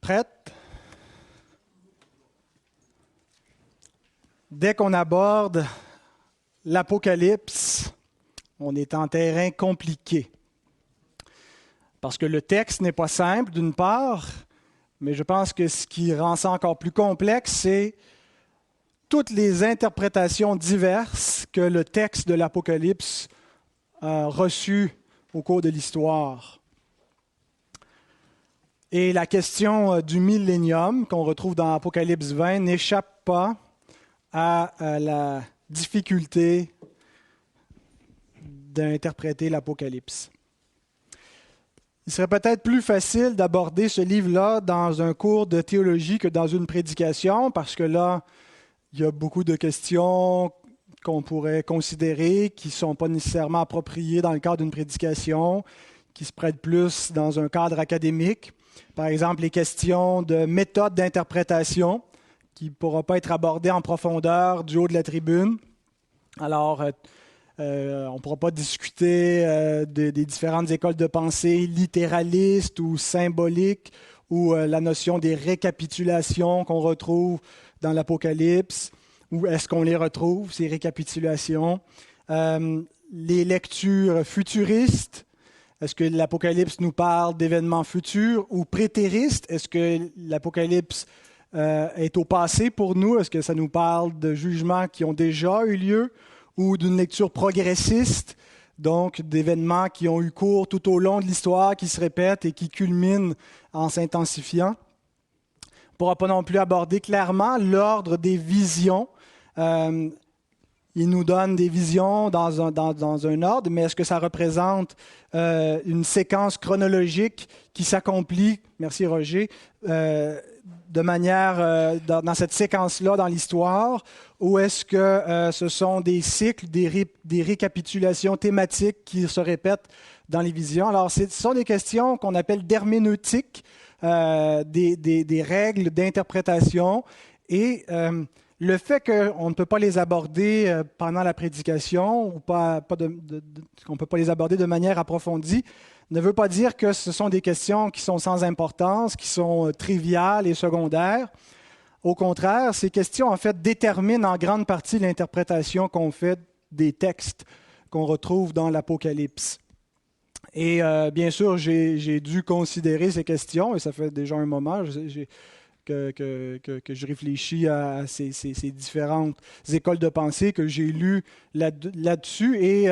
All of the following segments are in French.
Prête? Dès qu'on aborde l'Apocalypse, on est en terrain compliqué. Parce que le texte n'est pas simple, d'une part, mais je pense que ce qui rend ça encore plus complexe, c'est toutes les interprétations diverses que le texte de l'Apocalypse a reçues au cours de l'histoire. Et la question du millénium qu'on retrouve dans Apocalypse 20 n'échappe pas à la difficulté d'interpréter l'Apocalypse. Il serait peut-être plus facile d'aborder ce livre-là dans un cours de théologie que dans une prédication, parce que là, il y a beaucoup de questions qu'on pourrait considérer qui ne sont pas nécessairement appropriées dans le cadre d'une prédication, qui se prêtent plus dans un cadre académique. Par exemple, les questions de méthode d'interprétation, qui ne pourra pas être abordée en profondeur du haut de la tribune. Alors, on ne pourra pas discuter des différentes écoles de pensée littéralistes ou symboliques, ou la notion des récapitulations qu'on retrouve dans l'Apocalypse. Où est-ce qu'on les retrouve, ces récapitulations? Les lectures futuristes. Est-ce que l'Apocalypse nous parle d'événements futurs ou prétéristes? Est-ce que l'Apocalypse est au passé pour nous? Est-ce que ça nous parle de jugements qui ont déjà eu lieu ou d'une lecture progressiste, donc d'événements qui ont eu cours tout au long de l'histoire, qui se répètent et qui culminent en s'intensifiant? On ne pourra pas non plus aborder clairement l'ordre des visions. Il nous donne des visions dans un ordre, mais est-ce que ça représente une séquence chronologique qui s'accomplit, merci Roger, de manière, dans cette séquence-là dans l'histoire, ou est-ce que ce sont des cycles, des récapitulations thématiques qui se répètent dans les visions? Alors, ce sont des questions qu'on appelle d'herméneutique, des règles d'interprétation, et le fait qu'on ne peut pas les aborder pendant la prédication ou qu'on ne peut pas les aborder de manière approfondie ne veut pas dire que ce sont des questions qui sont sans importance, qui sont triviales et secondaires. Au contraire, ces questions, en fait, déterminent en grande partie l'interprétation qu'on fait des textes qu'on retrouve dans l'Apocalypse. Et bien sûr, j'ai dû considérer ces questions, et ça fait déjà un moment que je réfléchis à ces différentes écoles de pensée que j'ai lues là-dessus. Et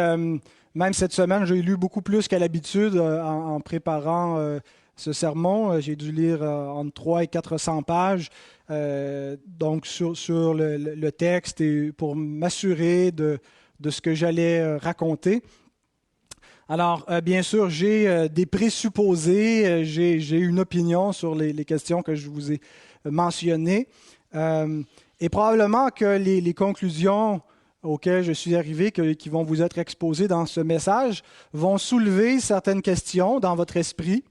même cette semaine, j'ai lu beaucoup plus qu'à l'habitude en préparant ce sermon. J'ai dû lire entre 300 et 400 pages donc sur le texte, et pour m'assurer de ce que j'allais raconter. Alors, bien sûr, j'ai des présupposés, j'ai une opinion sur les questions que je vous ai mentionnées. Et probablement que les conclusions auxquelles je suis arrivé, qui vont vous être exposées dans ce message, vont soulever certaines questions dans votre esprit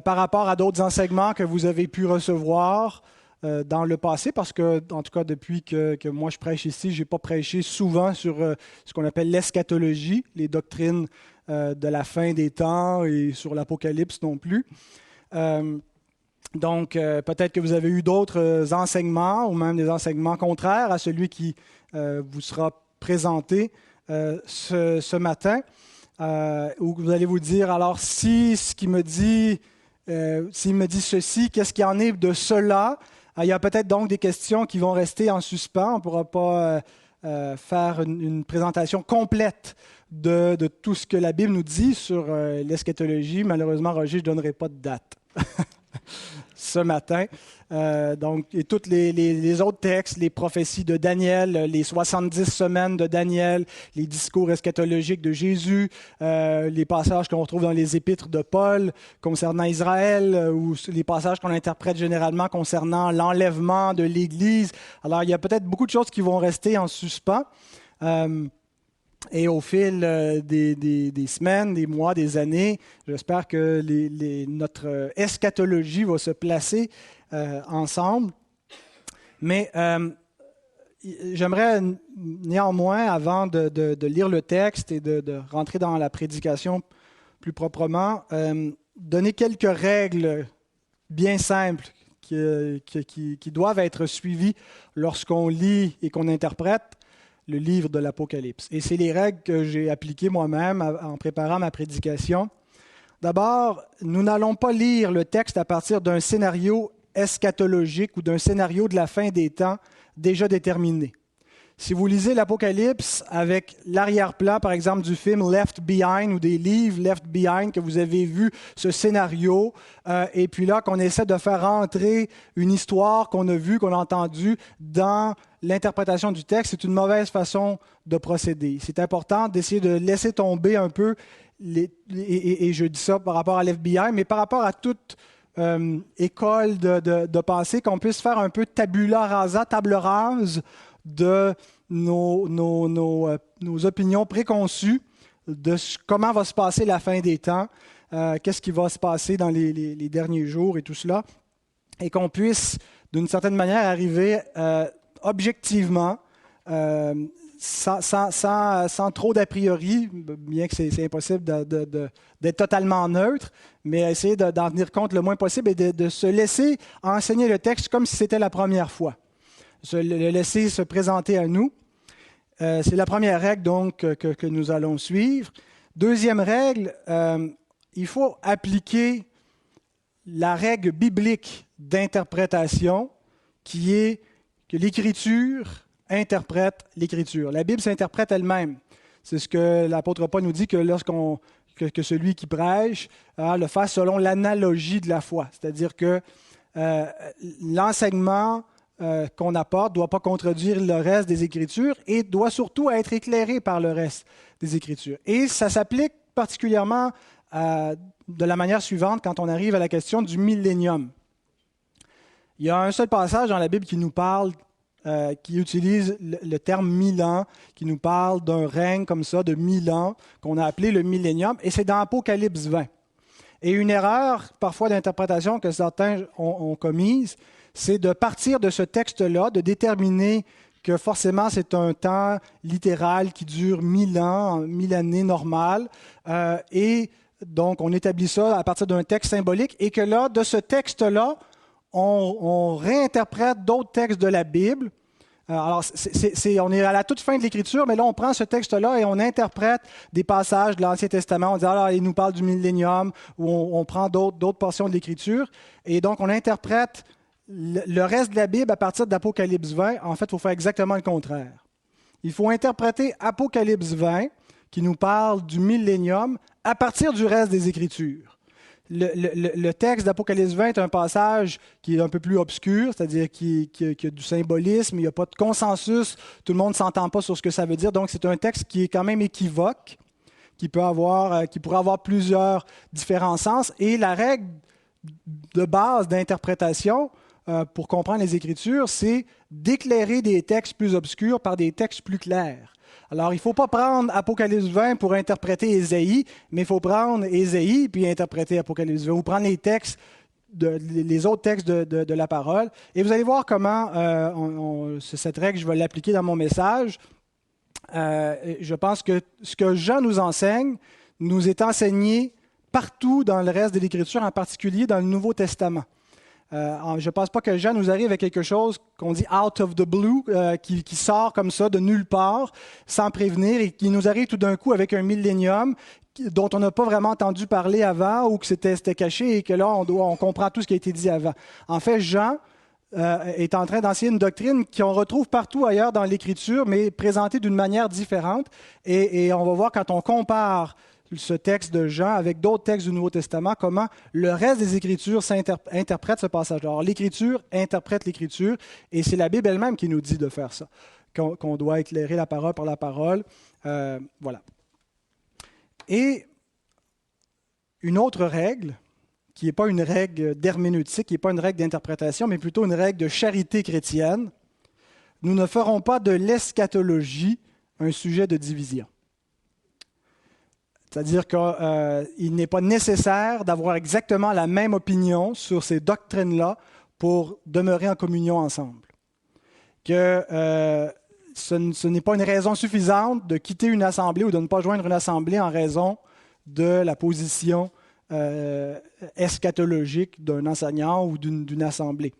par rapport à d'autres enseignements que vous avez pu recevoir dans le passé, parce que, en tout cas, depuis que moi je prêche ici, je n'ai pas prêché souvent sur ce qu'on appelle l'eschatologie, les doctrines de la fin des temps, et sur l'Apocalypse non plus. Donc, peut-être que vous avez eu d'autres enseignements, ou même des enseignements contraires à celui qui vous sera présenté ce matin, où vous allez vous dire, alors si ce qu'il me dit, s'il me dit ceci, qu'est-ce qu'il en est de cela? Il y a peut-être donc des questions qui vont rester en suspens. On ne pourra pas faire une présentation complète de tout ce que la Bible nous dit sur l'eschatologie. Malheureusement, Roger, je ne donnerai pas de date ce matin. Donc, et tous les autres textes, les prophéties de Daniel, les 70 semaines de Daniel, les discours eschatologiques de Jésus, les passages qu'on retrouve dans les épîtres de Paul concernant Israël, ou les passages qu'on interprète généralement concernant l'enlèvement de l'Église. Alors, il y a peut-être beaucoup de choses qui vont rester en suspens. Et au fil des semaines, des mois, des années, j'espère que notre eschatologie va se placer ensemble. Mais j'aimerais néanmoins, avant de lire le texte et de rentrer dans la prédication plus proprement, donner quelques règles bien simples qui doivent être suivies lorsqu'on lit et qu'on interprète le livre de l'Apocalypse. Et c'est les règles que j'ai appliquées moi-même en préparant ma prédication. D'abord, nous n'allons pas lire le texte à partir d'un scénario eschatologique ou d'un scénario de la fin des temps déjà déterminé. Si vous lisez l'Apocalypse avec l'arrière-plan, par exemple, du film Left Behind ou des livres Left Behind, que vous avez vu ce scénario, et puis là, qu'on essaie de faire rentrer une histoire qu'on a vue, qu'on a entendue dans l'interprétation du texte, c'est une mauvaise façon de procéder. C'est important d'essayer de laisser tomber un peu, et je dis ça par rapport à l'FBI, mais par rapport à toute école de pensée, qu'on puisse faire un peu tabula rasa, table rase, de nos opinions préconçues de comment va se passer la fin des temps, qu'est-ce qui va se passer dans les derniers jours et tout cela, et qu'on puisse, d'une certaine manière, arriver objectivement, sans trop d'a priori, bien que c'est impossible d'être totalement neutre, mais essayer d'en tenir compte le moins possible et de se laisser enseigner le texte comme si c'était la première fois. Le laisser se présenter à nous. C'est la première règle donc que nous allons suivre. Deuxième règle, il faut appliquer la règle biblique d'interprétation qui est que l'Écriture interprète l'Écriture. La Bible s'interprète elle-même. C'est ce que l'apôtre Paul nous dit que que celui qui prêche le fasse selon l'analogie de la foi. C'est-à-dire que l'enseignement qu'on apporte ne doit pas contredire le reste des Écritures et doit surtout être éclairé par le reste des Écritures. Et ça s'applique particulièrement de la manière suivante quand on arrive à la question du millénium. Il y a un seul passage dans la Bible qui nous parle, qui utilise le terme 1000 ans, qui nous parle d'un règne comme ça de 1000 ans, qu'on a appelé le millénium, et c'est dans Apocalypse 20. Et une erreur parfois d'interprétation que certains ont commise, c'est de partir de ce texte-là, de déterminer que forcément c'est un temps littéral qui dure 1000 ans, 1000 années normales, et donc on établit ça à partir d'un texte symbolique, et que là, de ce texte-là, on réinterprète d'autres textes de la Bible. Alors, on est à la toute fin de l'Écriture, mais là, on prend ce texte-là et on interprète des passages de l'Ancien Testament. On dit, alors, il nous parle du millénium, ou on prend d'autres portions de l'Écriture. Et donc, on interprète le reste de la Bible à partir d'Apocalypse 20. En fait, il faut faire exactement le contraire. Il faut interpréter Apocalypse 20, qui nous parle du millénium, à partir du reste des Écritures. Le texte d'Apocalypse 20 est un passage qui est un peu plus obscur, c'est-à-dire qui a du symbolisme, il n'y a pas de consensus, tout le monde ne s'entend pas sur ce que ça veut dire, donc c'est un texte qui est quand même équivoque, qui pourrait avoir plusieurs différents sens, et la règle de base d'interprétation pour comprendre les Écritures, c'est d'éclairer des textes plus obscurs par des textes plus clairs. Alors, il ne faut pas prendre Apocalypse 20 pour interpréter Ésaïe, mais il faut prendre Ésaïe puis interpréter Apocalypse 20. Vous prenez les autres textes de la parole, et vous allez voir comment cette règle, je vais l'appliquer dans mon message. Je pense que ce que Jean nous enseigne nous est enseigné partout dans le reste de l'Écriture, en particulier dans le Nouveau Testament. Je ne pense pas que Jean nous arrive avec quelque chose qu'on dit « out of the blue », qui sort comme ça de nulle part, sans prévenir, et qui nous arrive tout d'un coup avec un millénium dont on n'a pas vraiment entendu parler avant, ou que c'était caché, et que là, on comprend tout ce qui a été dit avant. En fait, Jean est en train d'enseigner une doctrine qu'on retrouve partout ailleurs dans l'Écriture, mais présentée d'une manière différente. Et on va voir quand on compare ce texte de Jean avec d'autres textes du Nouveau Testament, comment le reste des Écritures interprète ce passage-là. Alors, l'Écriture interprète l'Écriture, et c'est la Bible elle-même qui nous dit de faire ça, qu'on doit éclairer la parole par la parole. Voilà. Et une autre règle, qui n'est pas une règle d'herméneutique, qui n'est pas une règle d'interprétation, mais plutôt une règle de charité chrétienne, nous ne ferons pas de l'eschatologie un sujet de division. C'est-à-dire qu'il n'est pas nécessaire d'avoir exactement la même opinion sur ces doctrines-là pour demeurer en communion ensemble. Que ce n'est pas une raison suffisante de quitter une assemblée ou de ne pas joindre une assemblée en raison de la position eschatologique d'un enseignant ou d'une assemblée.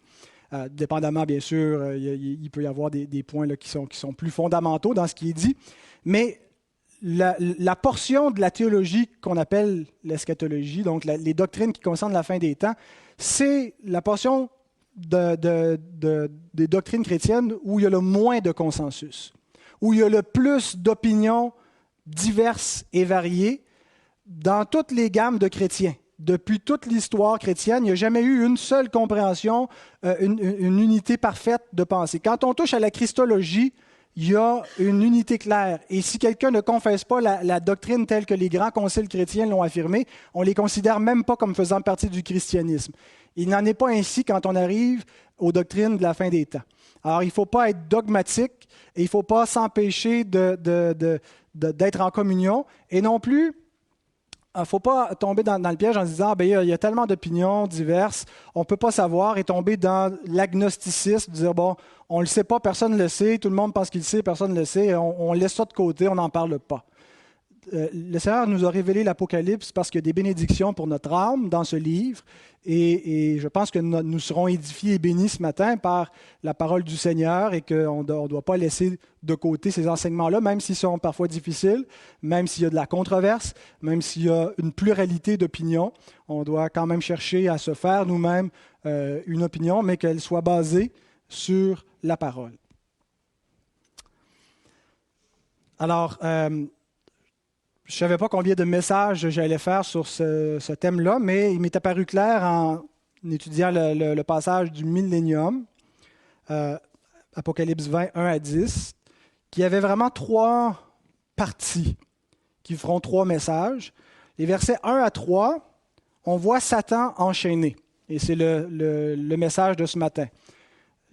Dépendamment, bien sûr, il peut y avoir des points là, qui sont plus fondamentaux dans ce qui est dit, mais la portion de la théologie qu'on appelle l'eschatologie, donc les doctrines qui concernent la fin des temps, c'est la portion des doctrines chrétiennes où il y a le moins de consensus, où il y a le plus d'opinions diverses et variées dans toutes les gammes de chrétiens. Depuis toute l'histoire chrétienne, il n'y a jamais eu une seule compréhension, une unité parfaite de pensée. Quand on touche à la christologie, il y a une unité claire. Et si quelqu'un ne confesse pas la doctrine telle que les grands conciles chrétiens l'ont affirmée, on ne les considère même pas comme faisant partie du christianisme. Il n'en est pas ainsi quand on arrive aux doctrines de la fin des temps. Alors, il ne faut pas être dogmatique et il ne faut pas s'empêcher d'être en communion. Et non plus, il ne faut pas tomber dans le piège en se disant il y a tellement d'opinions diverses, on ne peut pas savoir, et tomber dans l'agnosticisme, dire on ne le sait pas, personne ne le sait, tout le monde pense qu'il le sait, personne ne le sait, on laisse ça de côté, on n'en parle pas. Le Seigneur nous a révélé l'Apocalypse parce qu'il y a des bénédictions pour notre âme dans ce livre, et je pense que nous serons édifiés et bénis ce matin par la parole du Seigneur et qu'on ne doit pas laisser de côté ces enseignements-là, même s'ils sont parfois difficiles, même s'il y a de la controverse, même s'il y a une pluralité d'opinions. On doit quand même chercher à se faire nous-mêmes une opinion, mais qu'elle soit basée sur la parole. Alors, je ne savais pas combien de messages j'allais faire sur ce thème-là, mais il m'est apparu clair en étudiant le passage du millénium, Apocalypse 20, 1 à 10, qu'il y avait vraiment 3 parties qui feront 3 messages. Les versets 1 à 3, on voit Satan enchaîné, et c'est le message de ce matin.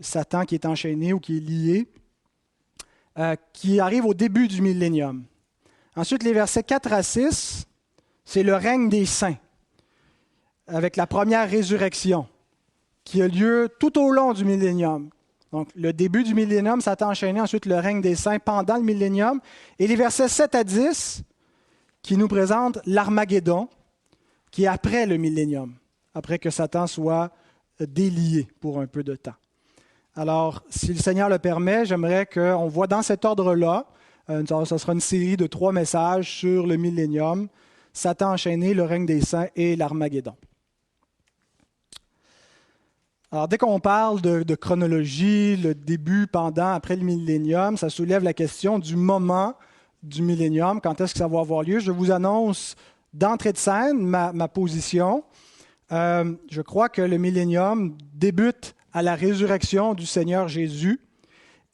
Satan qui est enchaîné ou qui est lié, qui arrive au début du millénium. Ensuite, les versets 4 à 6, c'est le règne des saints, avec la première résurrection, qui a lieu tout au long du millénium. Donc, le début du millénium, Satan enchaîné, ensuite le règne des saints pendant le millénium. Et les versets 7 à 10, qui nous présentent l'Armageddon, qui est après le millénium, après que Satan soit délié pour un peu de temps. Alors, si le Seigneur le permet, j'aimerais qu'on voit dans cet ordre-là. Ce sera une série de 3 messages sur le millénium, Satan enchaîné, le règne des saints et l'Armageddon. Alors, dès qu'on parle de chronologie, le début, pendant, après le millénium, ça soulève la question du moment du millénium, quand est-ce que ça va avoir lieu. Je vous annonce d'entrée de scène ma position. Je crois que le millénium débute à la résurrection du Seigneur Jésus,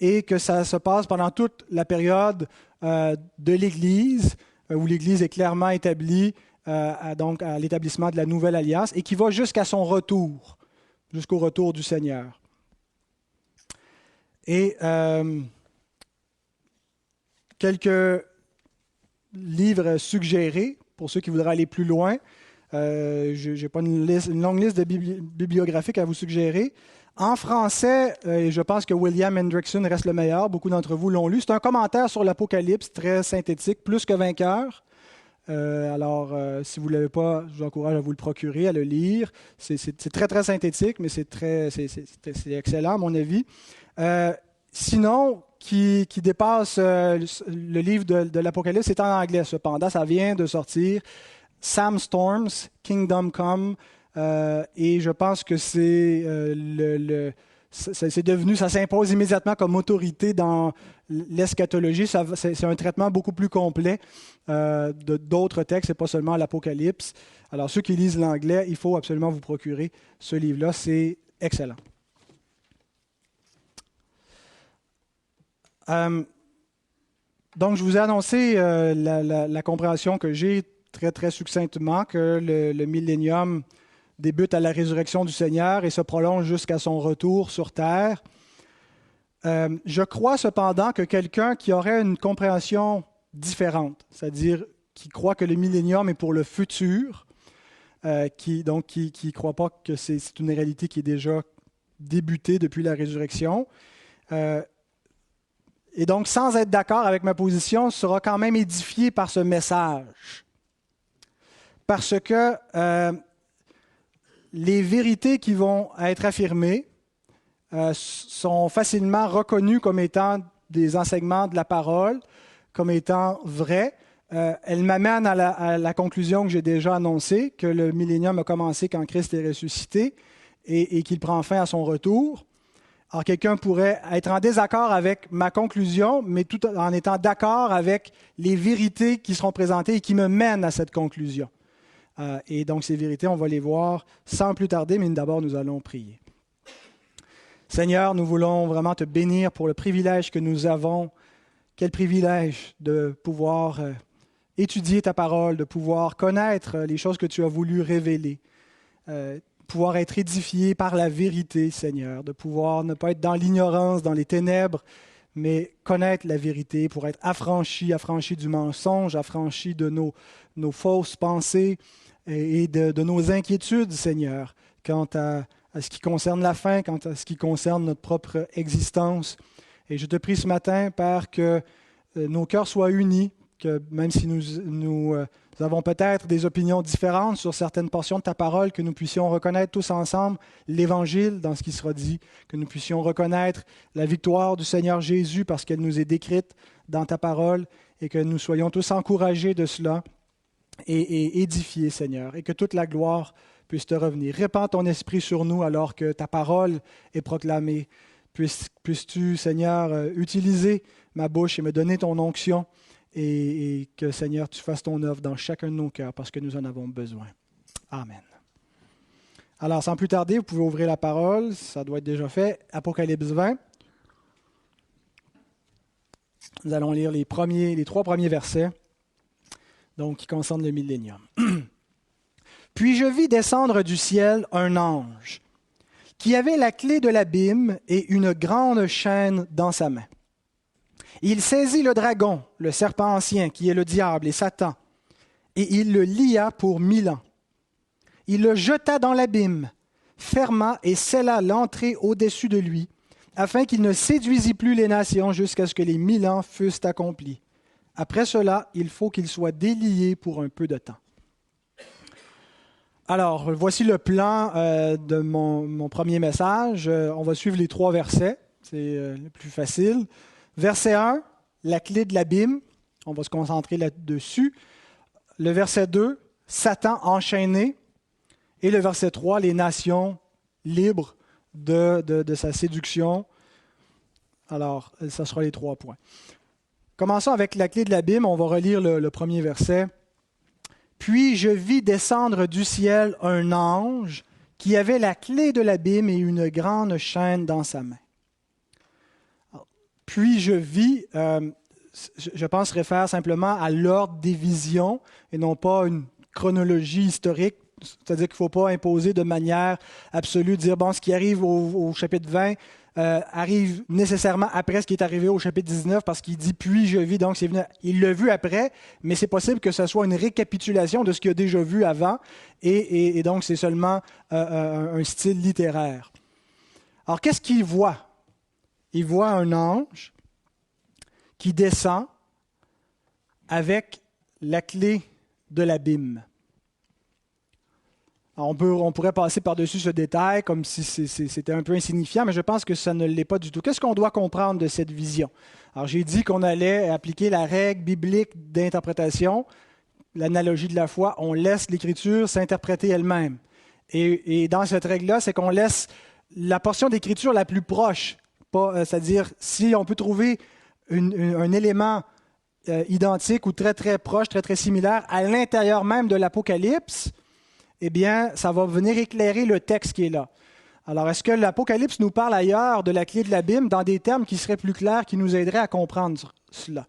et que ça se passe pendant toute la période de l'Église, où l'Église est clairement établie donc à l'établissement de la Nouvelle Alliance, et qui va jusqu'à son retour, jusqu'au retour du Seigneur. Et quelques livres suggérés, pour ceux qui voudraient aller plus loin. Je n'ai pas une longue liste de bibliographiques à vous suggérer. En français, je pense que William Hendrickson reste le meilleur. Beaucoup d'entre vous l'ont lu. C'est un commentaire sur l'Apocalypse, très synthétique, plus que vainqueur. Alors, si vous ne l'avez pas, je vous encourage à vous le procurer, à le lire. C'est très, très synthétique, mais c'est excellent, à mon avis. Sinon, qui dépasse le livre de l'Apocalypse, c'est en anglais, cependant. Ça vient de sortir. Sam Storms, Kingdom Come. Et je pense que c'est devenu, ça s'impose immédiatement comme autorité dans l'eschatologie. C'est un traitement beaucoup plus complet d'autres textes et pas seulement l'Apocalypse. Alors, ceux qui lisent l'anglais, il faut absolument vous procurer ce livre-là. C'est excellent. Donc, je vous ai annoncé la compréhension que j'ai très, très succinctement, que le millénium débute à la résurrection du Seigneur et se prolonge jusqu'à son retour sur terre. Je crois cependant que quelqu'un qui aurait une compréhension différente, c'est-à-dire qui croit que le millénium est pour le futur, qui ne croit pas que c'est une réalité qui est déjà débutée depuis la résurrection, et donc sans être d'accord avec ma position, sera quand même édifié par ce message. parce que les vérités qui vont être affirmées sont facilement reconnues comme étant des enseignements de la parole, comme étant vraies. Elle m'amène à la conclusion que j'ai déjà annoncée, que le millénium a commencé quand Christ est ressuscité et qu'il prend fin à son retour. Alors, quelqu'un pourrait être en désaccord avec ma conclusion, mais tout en étant d'accord avec les vérités qui seront présentées et qui me mènent à cette conclusion. Et donc, ces vérités, on va les voir sans plus tarder, mais d'abord, nous allons prier. Seigneur, nous voulons vraiment te bénir pour le privilège que nous avons. Quel privilège de pouvoir étudier ta parole, de pouvoir connaître les choses que tu as voulu révéler. Pouvoir être édifié par la vérité, Seigneur, de pouvoir ne pas être dans l'ignorance, dans les ténèbres, mais connaître la vérité pour être affranchi du mensonge, affranchi de nos fausses pensées et de nos inquiétudes, Seigneur, quant à ce qui concerne la fin, quant à ce qui concerne notre propre existence. Et je te prie ce matin, Père, que nos cœurs soient unis, que même si nous avons peut-être des opinions différentes sur certaines portions de ta parole, que nous puissions reconnaître tous ensemble l'Évangile dans ce qui sera dit, que nous puissions reconnaître la victoire du Seigneur Jésus parce qu'elle nous est décrite dans ta parole et que nous soyons tous encouragés de cela et édifiés, Seigneur, et que toute la gloire puisse te revenir. Répands ton esprit sur nous alors que ta parole est proclamée. Puisses-tu, Seigneur, utiliser ma bouche et me donner ton onction et que, Seigneur, tu fasses ton œuvre dans chacun de nos cœurs parce que nous en avons besoin. Amen. Alors, sans plus tarder, vous pouvez ouvrir la parole, ça doit être déjà fait. Apocalypse 20. Nous allons lire les 3 premiers versets, donc qui concernent le millénium. Puis je vis descendre du ciel un ange qui avait la clé de l'abîme et une grande chaîne dans sa main. Il saisit le dragon, le serpent ancien, qui est le diable et Satan, et il le lia pour 1000 ans. Il le jeta dans l'abîme, ferma et scella l'entrée au-dessus de lui, afin qu'il ne séduisît plus les nations jusqu'à ce que les 1000 ans fussent accomplis. Après cela, il faut qu'il soit délié pour un peu de temps. Alors, voici le plan de mon premier message. On va suivre les 3 versets, c'est le plus facile. Verset 1, la clé de l'abîme, on va se concentrer là-dessus. Le verset 2, Satan enchaîné. Et le verset 3, les nations libres de sa séduction. Alors, ça sera les 3 points. Commençons avec la clé de l'abîme, on va relire le premier verset. « Puis je vis descendre du ciel un ange qui avait la clé de l'abîme et une grande chaîne dans sa main. » Puis je vis, je pense, réfère simplement à l'ordre des visions et non pas une chronologie historique. C'est-à-dire qu'il ne faut pas imposer de manière absolue, dire, bon, ce qui arrive au chapitre 20 arrive nécessairement après ce qui est arrivé au chapitre 19 parce qu'il dit « puis je vis », donc il l'a vu après, mais c'est possible que ce soit une récapitulation de ce qu'il a déjà vu avant et donc c'est seulement un style littéraire. Alors, qu'est-ce qu'il voit? Il voit un ange qui descend avec la clé de l'abîme. Alors, on pourrait passer par-dessus ce détail comme si c'était un peu insignifiant, mais je pense que ça ne l'est pas du tout. Qu'est-ce qu'on doit comprendre de cette vision? Alors, j'ai dit qu'on allait appliquer la règle biblique d'interprétation, l'analogie de la foi. On laisse l'Écriture s'interpréter elle-même. Et dans cette règle-là, c'est qu'on laisse la portion d'Écriture la plus proche. C'est-à-dire, si on peut trouver un élément identique ou très, très proche, très, très similaire à l'intérieur même de l'Apocalypse, eh bien, ça va venir éclairer le texte qui est là. Alors, est-ce que l'Apocalypse nous parle ailleurs de la clé de l'abîme dans des termes qui seraient plus clairs, qui nous aideraient à comprendre cela?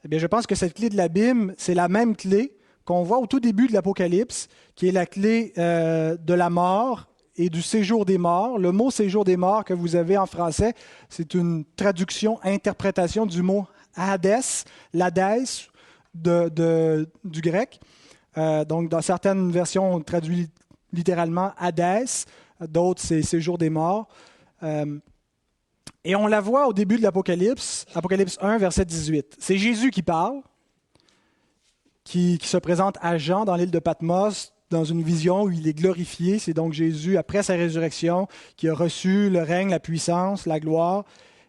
Eh bien, je pense que cette clé de l'abîme, c'est la même clé qu'on voit au tout début de l'Apocalypse, qui est la clé de la mort et du séjour des morts. Le mot « séjour des morts » que vous avez en français, c'est une traduction, interprétation du mot « Hadès », l'Hadès du grec. Donc, dans certaines versions, on traduit littéralement « Hadès », d'autres, c'est « séjour des morts ». Et on la voit au début de l'Apocalypse, Apocalypse 1, verset 18. C'est Jésus qui parle, qui se présente à Jean dans l'île de Patmos dans une vision où il est glorifié. C'est donc Jésus, après sa résurrection, qui a reçu le règne, la puissance, la gloire.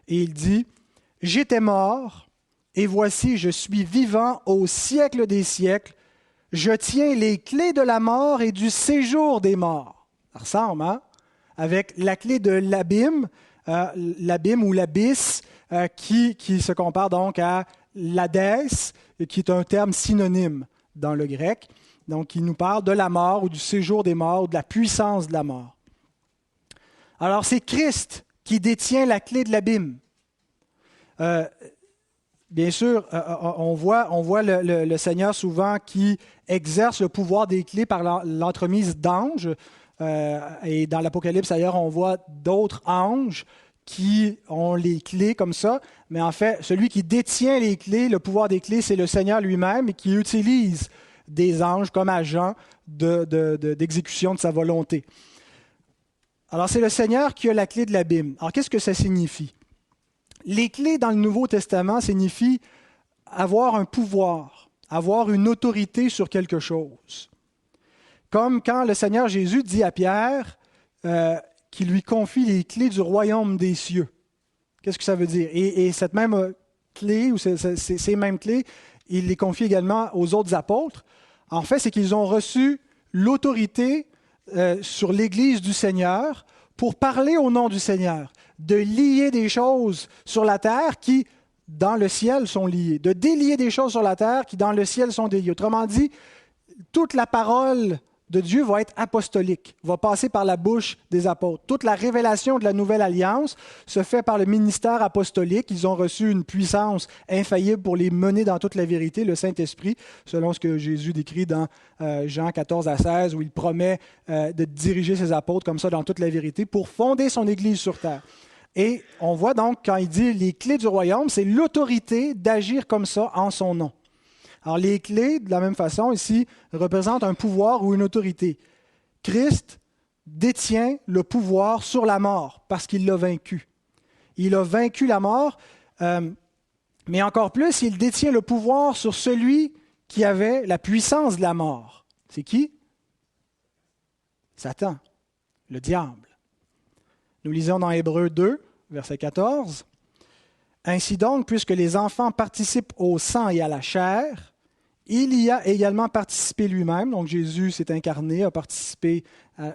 Et il dit, « J'étais mort, et voici, je suis vivant au siècle des siècles. Je tiens les clés de la mort et du séjour des morts. » Ça ressemble, hein? Avec la clé de l'abîme ou l'abysse, qui se compare donc à l'Hadès, qui est un terme synonyme dans le grec. Donc, il nous parle de la mort ou du séjour des morts ou de la puissance de la mort. Alors, c'est Christ qui détient la clé de l'abîme. Bien sûr, on voit le Seigneur souvent qui exerce le pouvoir des clés par l'entremise d'anges. Et dans l'Apocalypse, d'ailleurs, on voit d'autres anges qui ont les clés comme ça. Mais en fait, celui qui détient les clés, le pouvoir des clés, c'est le Seigneur lui-même et qui utilise des anges comme agents d'exécution de sa volonté. Alors, c'est le Seigneur qui a la clé de l'abîme. Alors, qu'est-ce que ça signifie? Les clés dans le Nouveau Testament signifient avoir un pouvoir, avoir une autorité sur quelque chose. Comme quand le Seigneur Jésus dit à Pierre qu'il lui confie les clés du royaume des cieux. Qu'est-ce que ça veut dire? Et cette même clé, ou ces mêmes clés, il les confie également aux autres apôtres. En fait, c'est qu'ils ont reçu l'autorité sur l'Église du Seigneur pour parler au nom du Seigneur, de lier des choses sur la terre qui, dans le ciel, sont liées, de délier des choses sur la terre qui, dans le ciel, sont déliées. Autrement dit, toute la parole de Dieu va être apostolique, va passer par la bouche des apôtres. Toute la révélation de la nouvelle alliance se fait par le ministère apostolique. Ils ont reçu une puissance infaillible pour les mener dans toute la vérité, le Saint-Esprit, selon ce que Jésus décrit dans Jean 14 à 16, où il promet de diriger ses apôtres comme ça dans toute la vérité pour fonder son Église sur terre. Et on voit donc, quand il dit les clés du royaume, c'est l'autorité d'agir comme ça en son nom. Alors, les clés, de la même façon, ici, représentent un pouvoir ou une autorité. Christ détient le pouvoir sur la mort parce qu'il l'a vaincu. Il a vaincu la mort, mais encore plus, il détient le pouvoir sur celui qui avait la puissance de la mort. C'est qui? Satan, le diable. Nous lisons dans Hébreux 2, verset 14. « Ainsi donc, puisque les enfants participent au sang et à la chair, il y a également participé lui-même. » Donc Jésus s'est incarné, a participé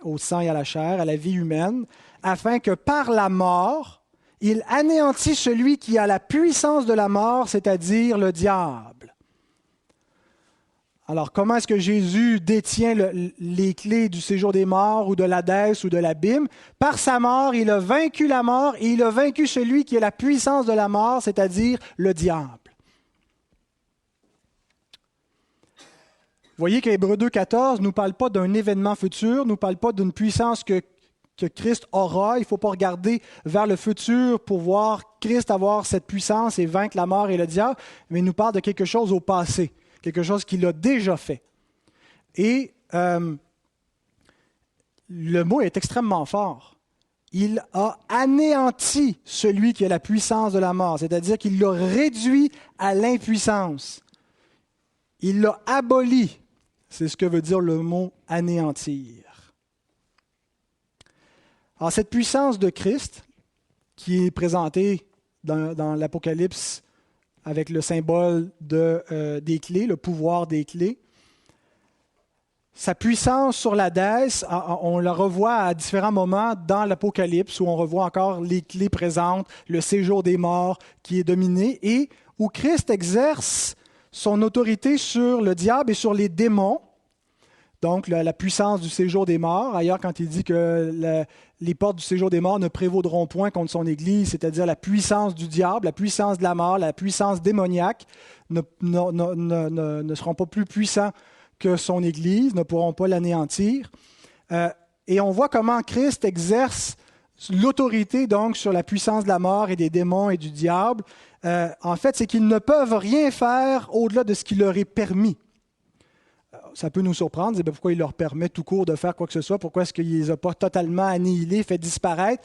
au sang et à la chair, à la vie humaine, afin que par la mort, il anéantisse celui qui a la puissance de la mort, c'est-à-dire le diable. Alors, comment est-ce que Jésus détient les clés du séjour des morts ou de l'Hadès ou de l'abîme? Par sa mort, il a vaincu la mort et il a vaincu celui qui a la puissance de la mort, c'est-à-dire le diable. Vous voyez qu'Hébreux 2,14 ne nous parle pas d'un événement futur, ne nous parle pas d'une puissance que Christ aura. Il ne faut pas regarder vers le futur pour voir Christ avoir cette puissance et vaincre la mort et le diable, mais il nous parle de quelque chose au passé. Quelque chose qu'il a déjà fait. Et le mot est extrêmement fort. Il a anéanti celui qui a la puissance de la mort, c'est-à-dire qu'il l'a réduit à l'impuissance. Il l'a aboli. C'est ce que veut dire le mot anéantir. Alors, cette puissance de Christ, qui est présentée dans l'Apocalypse, avec le symbole des clés, le pouvoir des clés. Sa puissance sur l'Hadès, on la revoit à différents moments dans l'Apocalypse, où on revoit encore les clés présentes, le séjour des morts qui est dominé, et où Christ exerce son autorité sur le diable et sur les démons. Donc, la puissance du séjour des morts. Ailleurs, quand il dit que les portes du séjour des morts ne prévaudront point contre son Église, c'est-à-dire la puissance du diable, la puissance de la mort, la puissance démoniaque, ne seront pas plus puissants que son Église, ne pourront pas l'anéantir. Et on voit comment Christ exerce l'autorité donc sur la puissance de la mort et des démons et du diable. En fait, c'est qu'ils ne peuvent rien faire au-delà de ce qui leur est permis. Ça peut nous surprendre, pourquoi il leur permet tout court de faire quoi que ce soit, pourquoi est-ce qu'il ne les a pas totalement annihilés, fait disparaître.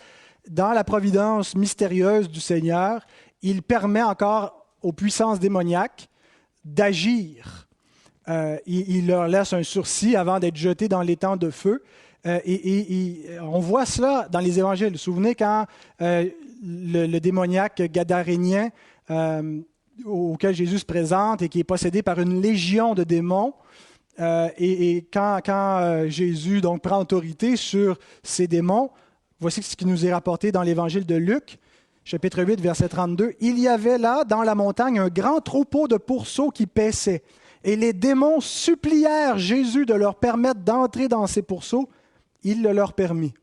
Dans la providence mystérieuse du Seigneur, il permet encore aux puissances démoniaques d'agir il leur laisse un sursis avant d'être jeté dans l'étang de feu. On voit cela dans les évangiles. Vous vous souvenez quand le démoniaque gadarénien auquel Jésus se présente et qui est possédé par une légion de démons, quand Jésus donc, prend autorité sur ces démons, voici ce qui nous est rapporté dans l'évangile de Luc, chapitre 8, verset 32. « Il y avait là, dans la montagne, un grand troupeau de pourceaux qui paissaient. Et les démons supplièrent Jésus de leur permettre d'entrer dans ces pourceaux. Il le leur permit. »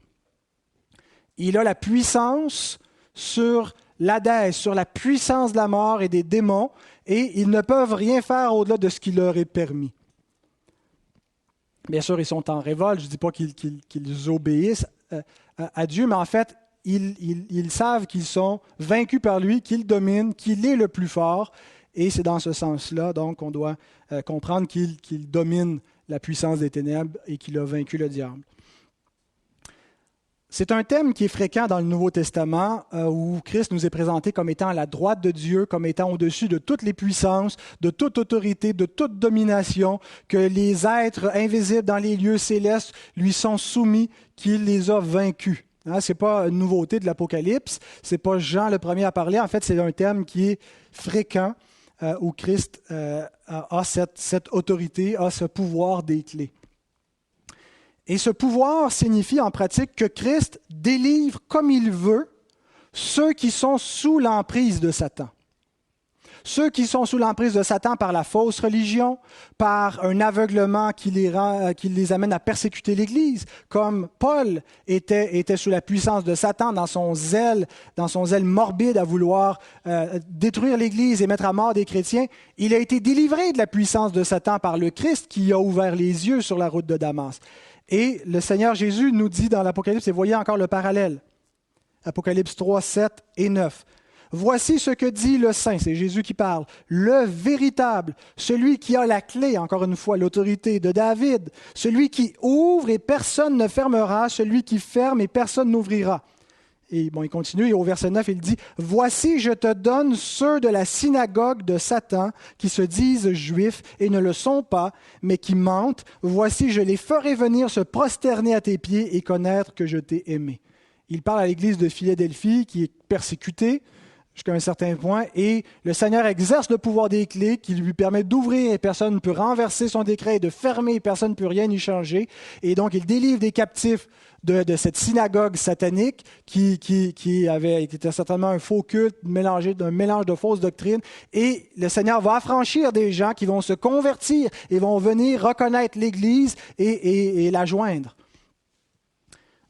Il a la puissance sur l'Hadès, sur la puissance de la mort et des démons, et ils ne peuvent rien faire au-delà de ce qui leur est permis. Bien sûr, ils sont en révolte. Je ne dis pas qu'ils obéissent à Dieu, mais en fait, ils savent qu'ils sont vaincus par lui, qu'il domine, qu'il est le plus fort. Et c'est dans ce sens-là, donc, qu'on doit comprendre qu'il domine la puissance des ténèbres et qu'il a vaincu le diable. C'est un thème qui est fréquent dans le Nouveau Testament où Christ nous est présenté comme étant à la droite de Dieu, comme étant au-dessus de toutes les puissances, de toute autorité, de toute domination, que les êtres invisibles dans les lieux célestes lui sont soumis, qu'il les a vaincus. Ce n'est pas une nouveauté de l'Apocalypse, ce n'est pas Jean le premier à parler, en fait c'est un thème qui est fréquent où Christ a cette autorité, a ce pouvoir des clés. Et ce pouvoir signifie en pratique que Christ délivre comme il veut ceux qui sont sous l'emprise de Satan. Ceux qui sont sous l'emprise de Satan par la fausse religion, par un aveuglement qui les amène à persécuter l'Église, comme Paul était sous la puissance de Satan dans son zèle morbide à vouloir détruire l'Église et mettre à mort des chrétiens. Il a été délivré de la puissance de Satan par le Christ qui a ouvert les yeux sur la route de Damas. Et le Seigneur Jésus nous dit dans l'Apocalypse, et voyez encore le parallèle, Apocalypse 3, 7 et 9. « Voici ce que dit le Saint », c'est Jésus qui parle, « le véritable, celui qui a la clé, encore une fois, l'autorité de David, celui qui ouvre et personne ne fermera, celui qui ferme et personne n'ouvrira. » Et bon, il continue, et au verset 9, il dit, « Voici, je te donne ceux de la synagogue de Satan qui se disent juifs et ne le sont pas, mais qui mentent. Voici, je les ferai venir se prosterner à tes pieds et connaître que je t'ai aimé. » Il parle à l'église de Philadelphie qui est persécutée jusqu'à un certain point, et le Seigneur exerce le pouvoir des clés qui lui permet d'ouvrir et personne ne peut renverser son décret, et de fermer et personne ne peut rien y changer. Et donc, il délivre des captifs de cette synagogue satanique qui avait été certainement un faux culte, un mélange de fausses doctrines. Et le Seigneur va affranchir des gens qui vont se convertir et vont venir reconnaître l'Église et la joindre.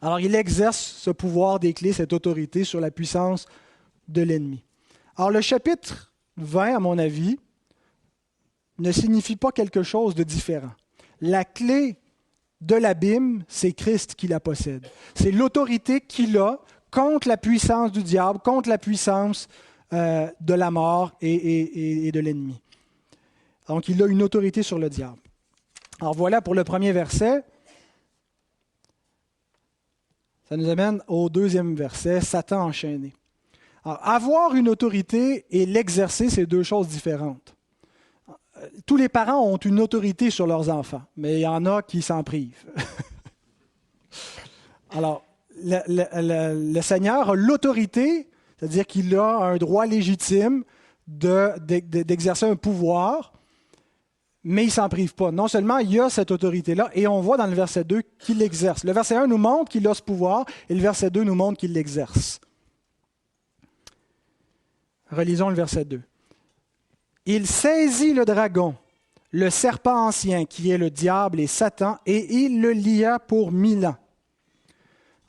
Alors, il exerce ce pouvoir des clés, cette autorité sur la puissance de l'ennemi. Alors, le chapitre 20, à mon avis, ne signifie pas quelque chose de différent. La clé de l'abîme, c'est Christ qui la possède. C'est l'autorité qu'il a contre la puissance du diable, contre la puissance de la mort et de l'ennemi. Donc, il a une autorité sur le diable. Alors, voilà pour le premier verset. Ça nous amène au deuxième verset, Satan enchaîné. Alors, avoir une autorité et l'exercer, c'est deux choses différentes. Tous les parents ont une autorité sur leurs enfants, mais il y en a qui s'en privent. Alors, le Seigneur a l'autorité, c'est-à-dire qu'il a un droit légitime d'exercer un pouvoir, mais il ne s'en prive pas. Non seulement il a cette autorité-là, et on voit dans le verset 2 qu'il l'exerce. Le verset 1 nous montre qu'il a ce pouvoir, et le verset 2 nous montre qu'il l'exerce. Relisons le verset 2. « Il saisit le dragon, le serpent ancien, qui est le diable et Satan, et il le lia pour 1000 ans. »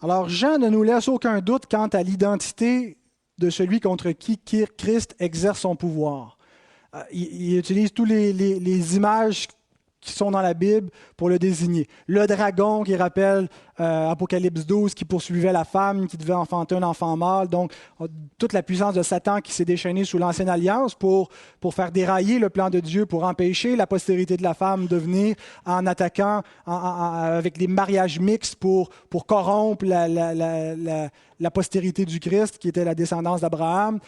Alors Jean ne nous laisse aucun doute quant à l'identité de celui contre qui Christ exerce son pouvoir. Il utilise toutes les images qui sont dans la Bible pour le désigner. Le dragon qui rappelle Apocalypse 12 qui poursuivait la femme qui devait enfanter un enfant mâle. Donc, toute la puissance de Satan qui s'est déchaînée sous l'Ancienne Alliance pour faire dérailler le plan de Dieu, pour empêcher la postérité de la femme de venir en attaquant avec les mariages mixtes pour corrompre la postérité du Christ, qui était la descendance d'Abraham,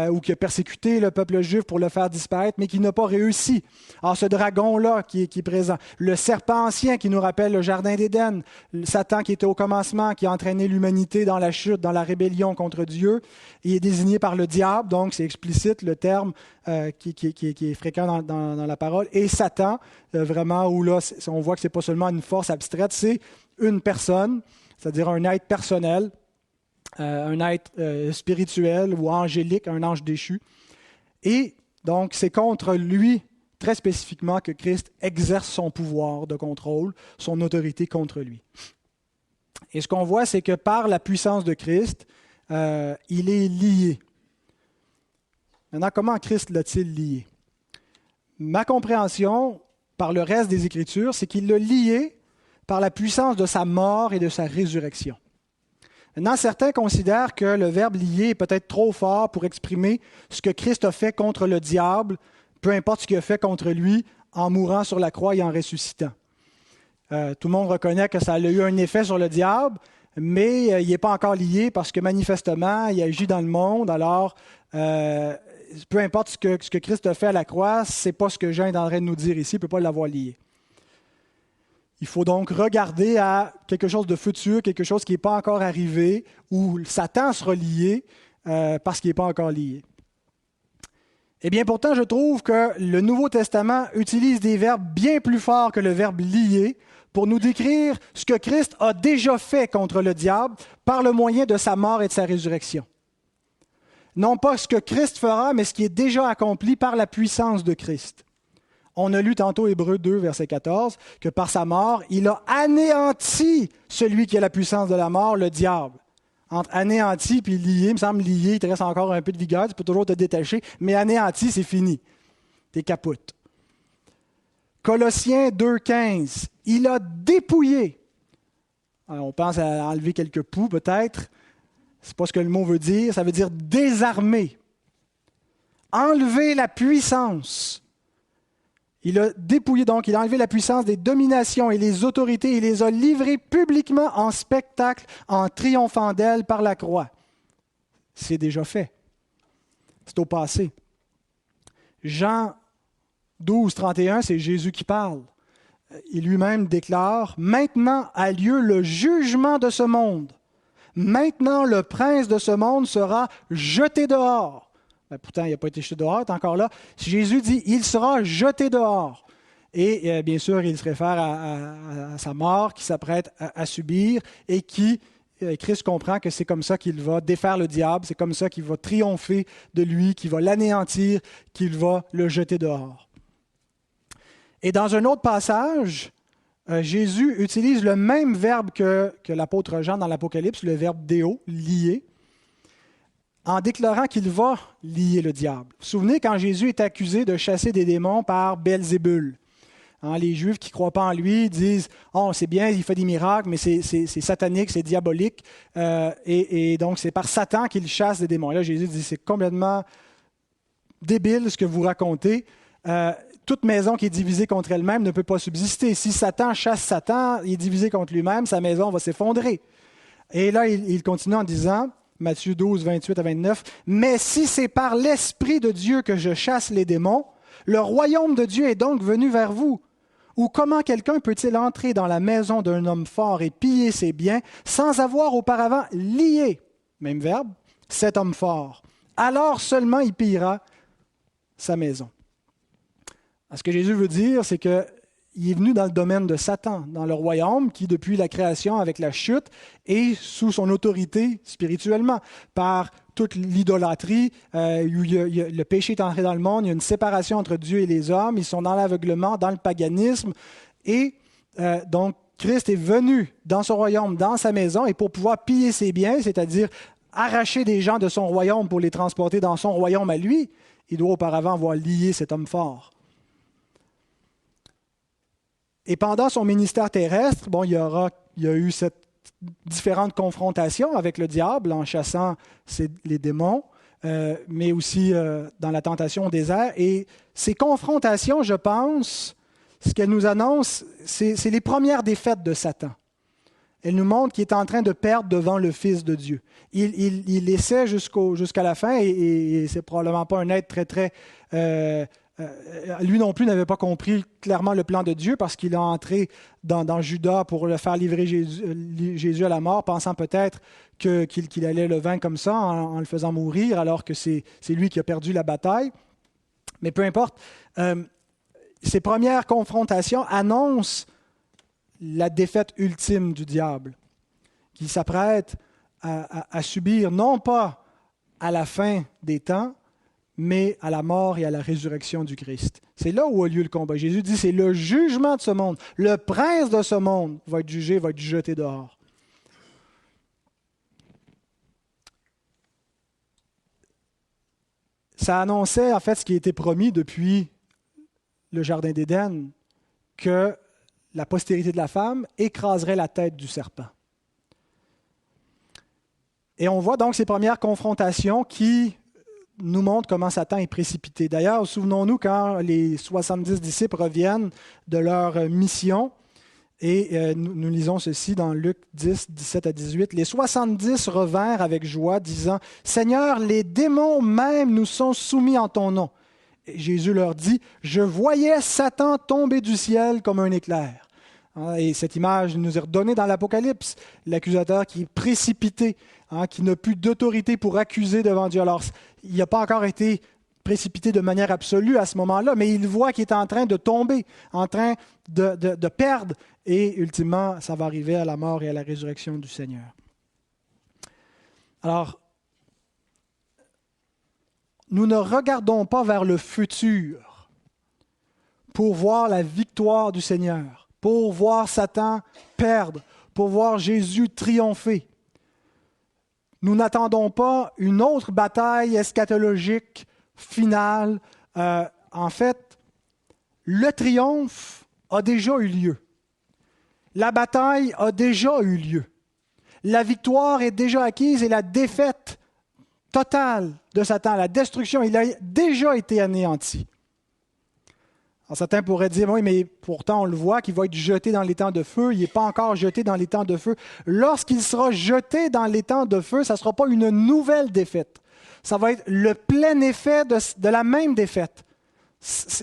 ou qui a persécuté le peuple juif pour le faire disparaître, mais qui n'a pas réussi. Alors, ce dragon-là qui est présent, le serpent ancien qui nous rappelle le Jardin d'Éden, Satan qui était au commencement, qui a entraîné l'humanité dans la chute, dans la rébellion contre Dieu, il est désigné par le diable, donc c'est explicite le terme qui est fréquent dans la parole, et Satan, vraiment, où là, on voit que ce n'est pas seulement une force abstraite, c'est une personne, c'est-à-dire un être personnel, un être spirituel ou angélique, un ange déchu. Et donc, c'est contre lui, très spécifiquement, que Christ exerce son pouvoir de contrôle, son autorité contre lui. Et ce qu'on voit, c'est que par la puissance de Christ, il est lié. Maintenant, comment Christ l'a-t-il lié? Ma compréhension, par le reste des Écritures, c'est qu'il l'a lié par la puissance de sa mort et de sa résurrection. Maintenant, certains considèrent que le verbe lier est peut-être trop fort pour exprimer ce que Christ a fait contre le diable, peu importe ce qu'il a fait contre lui, en mourant sur la croix et en ressuscitant. Tout le monde reconnaît que ça a eu un effet sur le diable, mais il n'est pas encore lié parce que manifestement, il agit dans le monde. Alors, peu importe ce que Christ a fait à la croix, ce n'est pas ce que Jean est en train de nous dire ici, il ne peut pas l'avoir lié. Il faut donc regarder à quelque chose de futur, quelque chose qui n'est pas encore arrivé, où Satan sera lié parce qu'il n'est pas encore lié. Eh bien, pourtant, je trouve que le Nouveau Testament utilise des verbes bien plus forts que le verbe « lier » pour nous décrire ce que Christ a déjà fait contre le diable par le moyen de sa mort et de sa résurrection. Non pas ce que Christ fera, mais ce qui est déjà accompli par la puissance de Christ. On a lu tantôt Hébreux 2, verset 14, que par sa mort, il a anéanti celui qui a la puissance de la mort, le diable. Entre anéanti et lié, il me semble lié, il te reste encore un peu de vigueur, tu peux toujours te détacher, mais anéanti, c'est fini. T'es capote. Colossiens 2, 15, il a dépouillé. Alors, on pense à enlever quelques poux peut-être, c'est pas ce que le mot veut dire, ça veut dire désarmer. Enlever la puissance. Il a dépouillé, donc, il a enlevé la puissance des dominations et les autorités. Il les a livrées publiquement en spectacle, en triomphant d'elles par la croix. C'est déjà fait. C'est au passé. Jean 12, 31, c'est Jésus qui parle. Il lui-même déclare, « Maintenant a lieu le jugement de ce monde. Maintenant le prince de ce monde sera jeté dehors. » Ben, pourtant, il n'a pas été jeté dehors, il est encore là. Jésus dit, il sera jeté dehors. Et bien sûr, il se réfère à sa mort qu'il s'apprête à subir et qui, Christ comprend que c'est comme ça qu'il va défaire le diable, c'est comme ça qu'il va triompher de lui, qu'il va l'anéantir, qu'il va le jeter dehors. Et dans un autre passage, Jésus utilise le même verbe que l'apôtre Jean dans l'Apocalypse, le verbe déo, lier, en déclarant qu'il va lier le diable. Vous vous souvenez quand Jésus est accusé de chasser des démons par Belzébul? Les Juifs qui ne croient pas en lui disent « Oh, c'est bien, il fait des miracles, mais c'est satanique, c'est diabolique. Et donc, c'est par Satan qu'il chasse des démons. » Et là, Jésus dit « C'est complètement débile ce que vous racontez. Toute maison qui est divisée contre elle-même ne peut pas subsister. Si Satan chasse Satan, il est divisé contre lui-même, sa maison va s'effondrer. » Et là, il continue en disant, Matthieu 12, 28 à 29, « Mais si c'est par l'Esprit de Dieu que je chasse les démons, le royaume de Dieu est donc venu vers vous. Ou comment quelqu'un peut-il entrer dans la maison d'un homme fort et piller ses biens sans avoir auparavant lié, même verbe, cet homme fort? Alors seulement il pillera sa maison. » Ce que Jésus veut dire, c'est qu'il est venu dans le domaine de Satan, dans le royaume qui, depuis la création avec la chute, est sous son autorité spirituellement, par toute l'idolâtrie, le péché est entré dans le monde, il y a une séparation entre Dieu et les hommes, ils sont dans l'aveuglement, dans le paganisme, et donc Christ est venu dans son royaume, dans sa maison, et pour pouvoir piller ses biens, c'est-à-dire arracher des gens de son royaume pour les transporter dans son royaume à lui, il doit auparavant avoir lié cet homme fort. Et pendant son ministère terrestre, il y a eu cette différentes confrontations avec le diable en chassant les démons, mais aussi dans la tentation au désert. Et ces confrontations, je pense, ce qu'elles nous annoncent, c'est les premières défaites de Satan. Elle nous montre qu'il est en train de perdre devant le Fils de Dieu. Il essaie jusqu'à la fin, et c'est probablement pas un être très... lui non plus n'avait pas compris clairement le plan de Dieu parce qu'il est entré dans Judas pour le faire livrer Jésus à la mort, pensant peut-être qu'il allait le vaincre comme ça en le faisant mourir, alors que c'est lui qui a perdu la bataille. Mais peu importe, ces premières confrontations annoncent la défaite ultime du diable, qui s'apprête à subir, non pas à la fin des temps, mais à la mort et à la résurrection du Christ. C'est là où a lieu le combat. Jésus dit, c'est le jugement de ce monde. Le prince de ce monde va être jugé, va être jeté dehors. Ça annonçait en fait ce qui a été promis depuis le Jardin d'Éden, que la postérité de la femme écraserait la tête du serpent. Et on voit donc ces premières confrontations qui nous montrent comment Satan est précipité. D'ailleurs, souvenons-nous quand les 70 disciples reviennent de leur mission, et nous lisons ceci dans Luc 10, 17 à 18. « Les 70 revinrent avec joie, disant, « Seigneur, les démons même nous sont soumis en ton nom. » Et Jésus leur dit, « Je voyais Satan tomber du ciel comme un éclair. » Et cette image nous est redonnée dans l'Apocalypse, l'accusateur qui est précipité, qui n'a plus d'autorité pour accuser devant Dieu. Alors, il n'a pas encore été précipité de manière absolue à ce moment-là, mais il voit qu'il est en train de tomber, en train de perdre, et ultimement, ça va arriver à la mort et à la résurrection du Seigneur. Alors, nous ne regardons pas vers le futur pour voir la victoire du Seigneur, pour voir Satan perdre, pour voir Jésus triompher. Nous n'attendons pas une autre bataille eschatologique finale. En fait, le triomphe a déjà eu lieu. La bataille a déjà eu lieu. La victoire est déjà acquise et la défaite totale de Satan, la destruction, il a déjà été anéanti. Alors, certains pourraient dire, oui, mais pourtant on le voit qu'il va être jeté dans les temps de feu. Il n'est pas encore jeté dans les temps de feu. Lorsqu'il sera jeté dans les temps de feu, ça ne sera pas une nouvelle défaite. Ça va être le plein effet de la même défaite.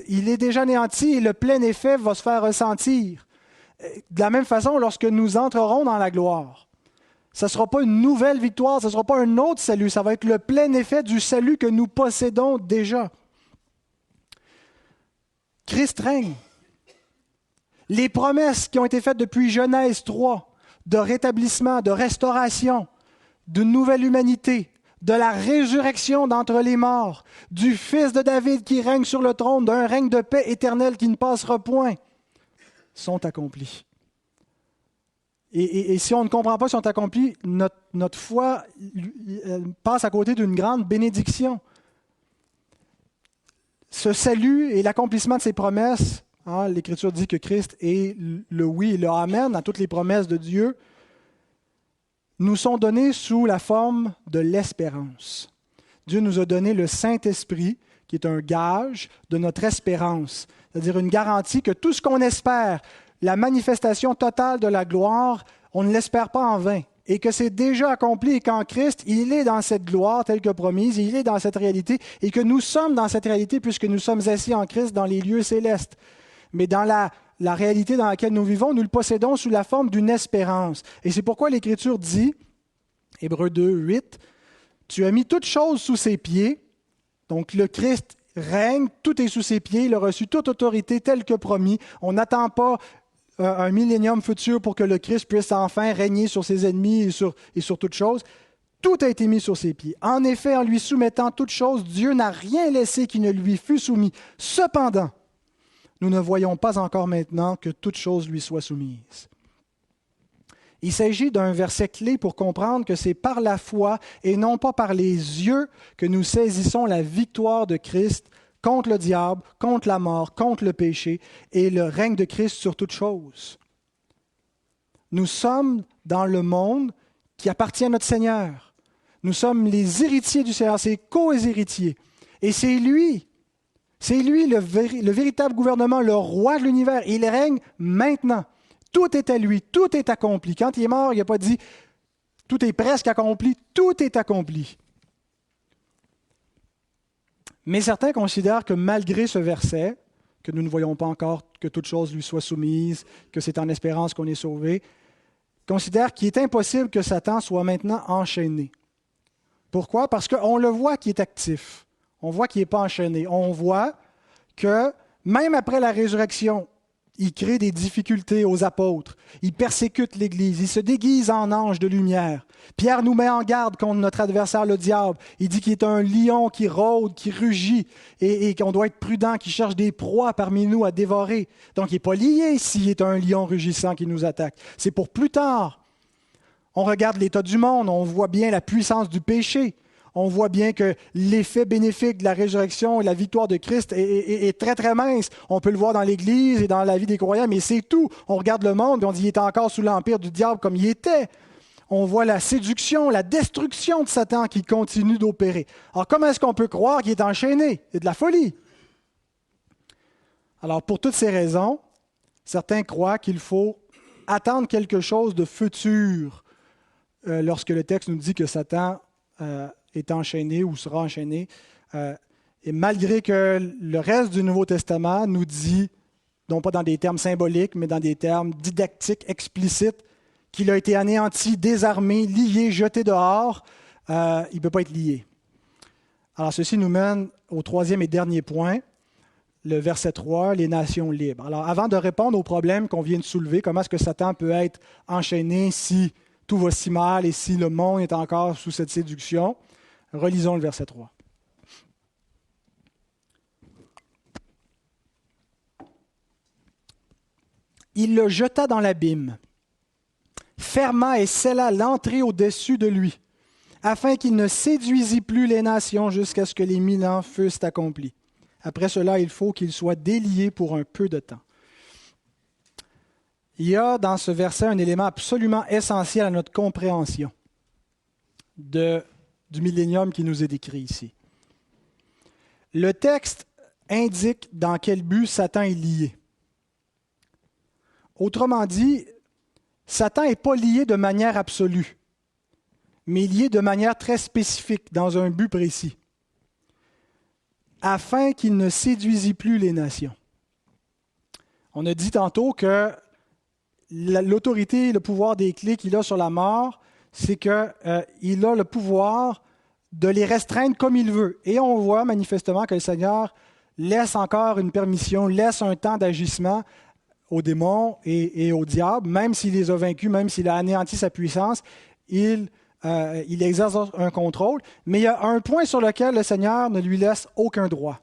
Il est déjà anéanti et le plein effet va se faire ressentir. De la même façon, lorsque nous entrerons dans la gloire, ce ne sera pas une nouvelle victoire, ce ne sera pas un autre salut, ça va être le plein effet du salut que nous possédons déjà. Christ règne. Les promesses qui ont été faites depuis Genèse 3, de rétablissement, de restauration, d'une nouvelle humanité, de la résurrection d'entre les morts, du Fils de David qui règne sur le trône, d'un règne de paix éternelle qui ne passera point, sont accomplis. Et si on ne comprend pas qu'ils sont accomplis, notre foi passe à côté d'une grande bénédiction. Ce salut et l'accomplissement de ces promesses, l'Écriture dit que Christ est le oui et le amen à toutes les promesses de Dieu, nous sont donnés sous la forme de l'espérance. Dieu nous a donné le Saint-Esprit, qui est un gage de notre espérance, c'est-à-dire une garantie que tout ce qu'on espère, la manifestation totale de la gloire, on ne l'espère pas en vain, et que c'est déjà accompli et qu'en Christ, il est dans cette gloire telle que promise, il est dans cette réalité, et que nous sommes dans cette réalité puisque nous sommes assis en Christ dans les lieux célestes. Mais dans la réalité dans laquelle nous vivons, nous le possédons sous la forme d'une espérance. Et c'est pourquoi l'Écriture dit, Hébreux 2, 8, « Tu as mis toutes choses sous ses pieds. » Donc le Christ règne, tout est sous ses pieds, il a reçu toute autorité telle que promis. On n'attend pas un millénium futur pour que le Christ puisse enfin régner sur ses ennemis et sur toutes choses. Tout a été mis sur ses pieds. En effet, en lui soumettant toutes choses, Dieu n'a rien laissé qui ne lui fût soumis. Cependant, nous ne voyons pas encore maintenant que toute chose lui soit soumise. Il s'agit d'un verset clé pour comprendre que c'est par la foi et non pas par les yeux que nous saisissons la victoire de Christ contre le diable, contre la mort, contre le péché et le règne de Christ sur toute chose. Nous sommes dans le monde qui appartient à notre Seigneur. Nous sommes les héritiers du Seigneur, ses co-héritiers. Et c'est lui le véritable gouvernement, le roi de l'univers. Il règne maintenant. Tout est à lui, tout est accompli. Quand il est mort, il n'a pas dit « tout est presque accompli », tout est accompli. Mais certains considèrent que malgré ce verset, que nous ne voyons pas encore que toute chose lui soit soumise, que c'est en espérance qu'on est sauvé, considèrent qu'il est impossible que Satan soit maintenant enchaîné. Pourquoi? Parce qu'on le voit qu'il est actif. On voit qu'il n'est pas enchaîné. On voit que même après la résurrection, il crée des difficultés aux apôtres. Il persécute l'Église. Il se déguise en ange de lumière. Pierre nous met en garde contre notre adversaire, le diable. Il dit qu'il est un lion qui rôde, qui rugit et qu'on doit être prudent, qui cherche des proies parmi nous à dévorer. Donc, il n'est pas lié s'il est un lion rugissant qui nous attaque. C'est pour plus tard. On regarde l'état du monde. On voit bien la puissance du péché. On voit bien que l'effet bénéfique de la résurrection et la victoire de Christ est très, très mince. On peut le voir dans l'Église et dans la vie des croyants, mais c'est tout. On regarde le monde et on dit qu'il est encore sous l'empire du diable comme il était. On voit la séduction, la destruction de Satan qui continue d'opérer. Alors, comment est-ce qu'on peut croire qu'il est enchaîné? C'est de la folie. Alors, pour toutes ces raisons, certains croient qu'il faut attendre quelque chose de futur lorsque le texte nous dit que Satan est enchaîné ou sera enchaîné. Et malgré que le reste du Nouveau Testament nous dit, non pas dans des termes symboliques, mais dans des termes didactiques, explicites, qu'il a été anéanti, désarmé, lié, jeté dehors, il ne peut pas être lié. Alors, ceci nous mène au troisième et dernier point, le verset 3, les nations libres. Alors, avant de répondre au problème qu'on vient de soulever, comment est-ce que Satan peut être enchaîné si tout va si mal et si le monde est encore sous cette séduction, relisons le verset 3. Il le jeta dans l'abîme, ferma et scella l'entrée au-dessus de lui, afin qu'il ne séduisît plus les nations jusqu'à ce que les 1000 ans fussent accomplis. Après cela, il faut qu'il soit délié pour un peu de temps. Il y a dans ce verset un élément absolument essentiel à notre compréhension du millénium qui nous est décrit ici. Le texte indique dans quel but Satan est lié. Autrement dit, Satan n'est pas lié de manière absolue, mais lié de manière très spécifique, dans un but précis, afin qu'il ne séduisît plus les nations. On a dit tantôt que l'autorité et le pouvoir des clés qu'il a sur la mort, c'est qu'il a le pouvoir de les restreindre comme il veut. Et on voit manifestement que le Seigneur laisse encore une permission, laisse un temps d'agissement aux démons et au diable, même s'il les a vaincus, même s'il a anéanti sa puissance, il exerce un contrôle. Mais il y a un point sur lequel le Seigneur ne lui laisse aucun droit.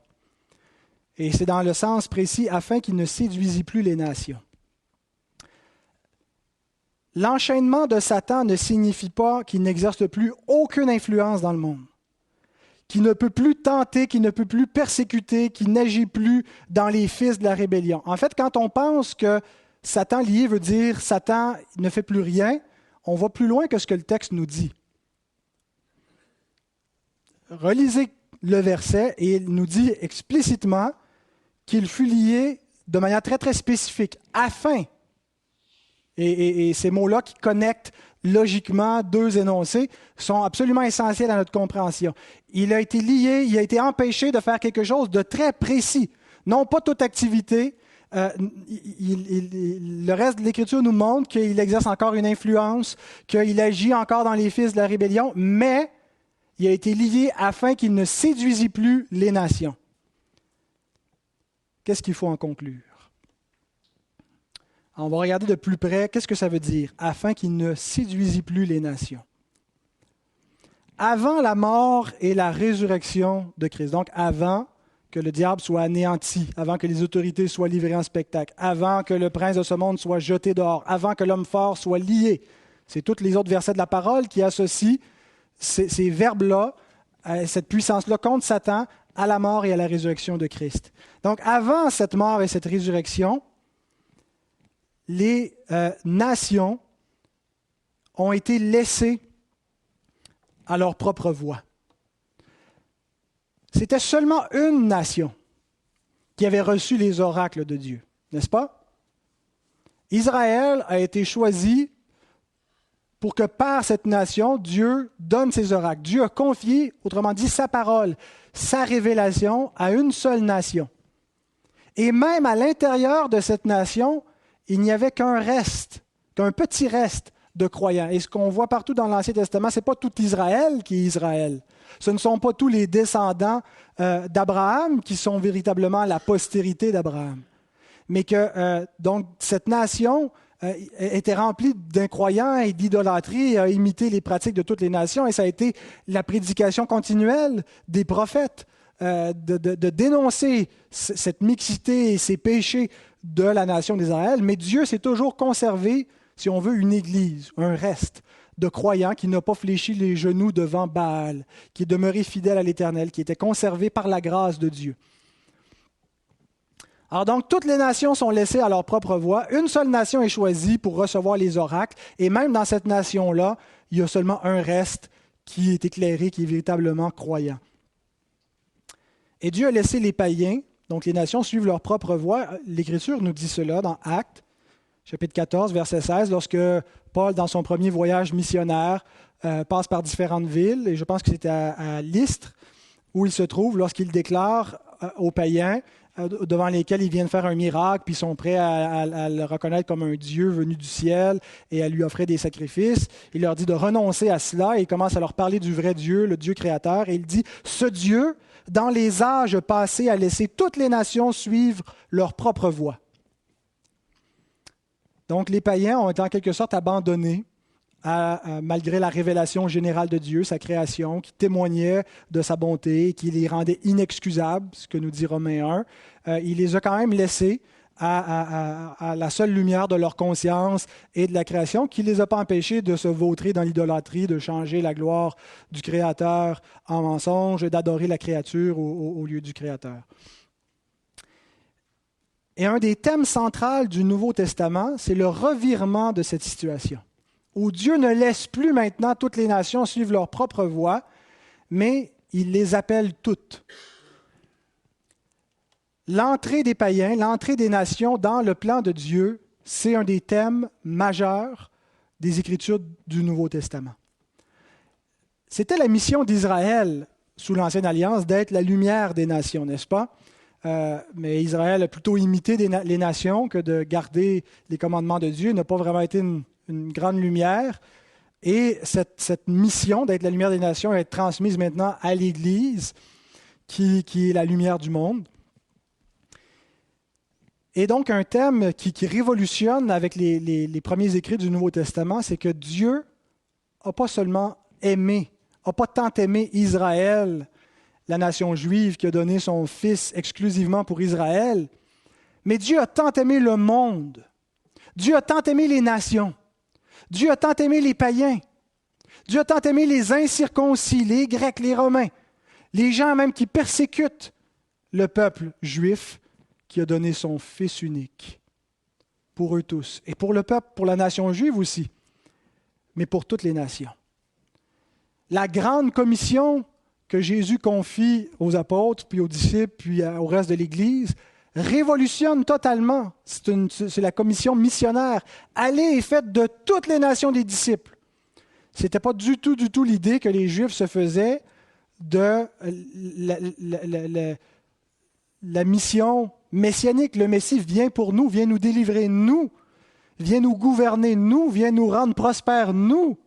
Et c'est dans le sens précis, afin qu'il ne séduisît plus les nations. L'enchaînement de Satan ne signifie pas qu'il n'exerce plus aucune influence dans le monde, qu'il ne peut plus tenter, qu'il ne peut plus persécuter, qu'il n'agit plus dans les fils de la rébellion. En fait, quand on pense que Satan lié veut dire Satan ne fait plus rien, on va plus loin que ce que le texte nous dit. Relisez le verset et il nous dit explicitement qu'il fut lié de manière très, très spécifique, afin. Et ces mots-là qui connectent logiquement deux énoncés sont absolument essentiels à notre compréhension. Il a été lié, il a été empêché de faire quelque chose de très précis. Non pas toute activité. Le reste de l'Écriture nous montre qu'il exerce encore une influence, qu'il agit encore dans les fils de la rébellion, mais il a été lié afin qu'il ne séduisît plus les nations. Qu'est-ce qu'il faut en conclure? On va regarder de plus près, qu'est-ce que ça veut dire? Afin qu'il ne séduisît plus les nations. Avant la mort et la résurrection de Christ, donc avant que le diable soit anéanti, avant que les autorités soient livrées en spectacle, avant que le prince de ce monde soit jeté dehors, avant que l'homme fort soit lié. C'est tous les autres versets de la parole qui associent ces verbes-là, cette puissance-là contre Satan, à la mort et à la résurrection de Christ. Donc avant cette mort et cette résurrection, les nations ont été laissés à leur propre voie. C'était seulement une nation qui avait reçu les oracles de Dieu, n'est-ce pas? Israël a été choisi pour que par cette nation, Dieu donne ses oracles. Dieu a confié, autrement dit, sa parole, sa révélation à une seule nation. Et même à l'intérieur de cette nation, il n'y avait qu'un petit reste de croyants. Et ce qu'on voit partout dans l'Ancien Testament, ce n'est pas tout Israël qui est Israël. Ce ne sont pas tous les descendants d'Abraham qui sont véritablement la postérité d'Abraham. Mais que donc cette nation était remplie d'incroyants et d'idolâtrie et a imité les pratiques de toutes les nations. Et ça a été la prédication continuelle des prophètes de dénoncer cette mixité et ces péchés de la nation d'Israël. Mais Dieu s'est toujours conservé, si on veut, une église, un reste de croyants qui n'a pas fléchi les genoux devant Baal, qui est demeuré fidèle à l'Éternel, qui était conservé par la grâce de Dieu. Alors donc, toutes les nations sont laissées à leur propre voie. Une seule nation est choisie pour recevoir les oracles. Et même dans cette nation-là, il y a seulement un reste qui est éclairé, qui est véritablement croyant. Et Dieu a laissé les païens, donc les nations, suivre leur propre voie. L'Écriture nous dit cela dans Actes, chapitre 14, verset 16, lorsque Paul, dans son premier voyage missionnaire, passe par différentes villes, et je pense que c'était à Lystre, où il se trouve, lorsqu'il déclare aux païens, devant lesquels ils viennent faire un miracle, puis ils sont prêts à le reconnaître comme un Dieu venu du ciel et à lui offrir des sacrifices. Il leur dit de renoncer à cela et il commence à leur parler du vrai Dieu, le Dieu créateur. Et il dit, ce Dieu, dans les âges passés, a laissé toutes les nations suivre leur propre voie. Donc les païens ont été en quelque sorte abandonnés malgré la révélation générale de Dieu, sa création, qui témoignait de sa bonté, qui les rendait inexcusables, ce que nous dit Romains 1. Il les a quand même laissés à la seule lumière de leur conscience et de la création, qui ne les a pas empêchés de se vautrer dans l'idolâtrie, de changer la gloire du Créateur en mensonge, d'adorer la créature au lieu du Créateur. Et un des thèmes centraux du Nouveau Testament, c'est le revirement de cette situation, où Dieu ne laisse plus maintenant toutes les nations suivre leur propre voie, mais il les appelle toutes. L'entrée des païens, l'entrée des nations dans le plan de Dieu, c'est un des thèmes majeurs des Écritures du Nouveau Testament. C'était la mission d'Israël sous l'Ancienne Alliance d'être la lumière des nations, n'est-ce pas? Mais Israël a plutôt imité les nations que de garder les commandements de Dieu, n'a pas vraiment été une grande lumière. Et cette mission d'être la lumière des nations est transmise maintenant à l'Église, qui est la lumière du monde. Et donc, un thème qui révolutionne avec les premiers écrits du Nouveau Testament, c'est que Dieu n'a pas seulement aimé, n'a pas tant aimé Israël, la nation juive qui a donné son Fils exclusivement pour Israël, mais Dieu a tant aimé le monde. Dieu a tant aimé les nations. Dieu a tant aimé les païens. Dieu a tant aimé les incirconcis, les Grecs, les Romains, les gens même qui persécutent le peuple juif, qui a donné son Fils unique pour eux tous. Et pour le peuple, pour la nation juive aussi, mais pour toutes les nations. La grande commission que Jésus confie aux apôtres, puis aux disciples, puis au reste de l'Église, révolutionne totalement. C'est la commission missionnaire. Allez et faites de toutes les nations des disciples. Ce n'était pas du tout l'idée que les Juifs se faisaient de la mission messianique. Le Messie vient pour nous, vient nous délivrer, nous, vient nous gouverner, nous, vient nous rendre prospères, nous,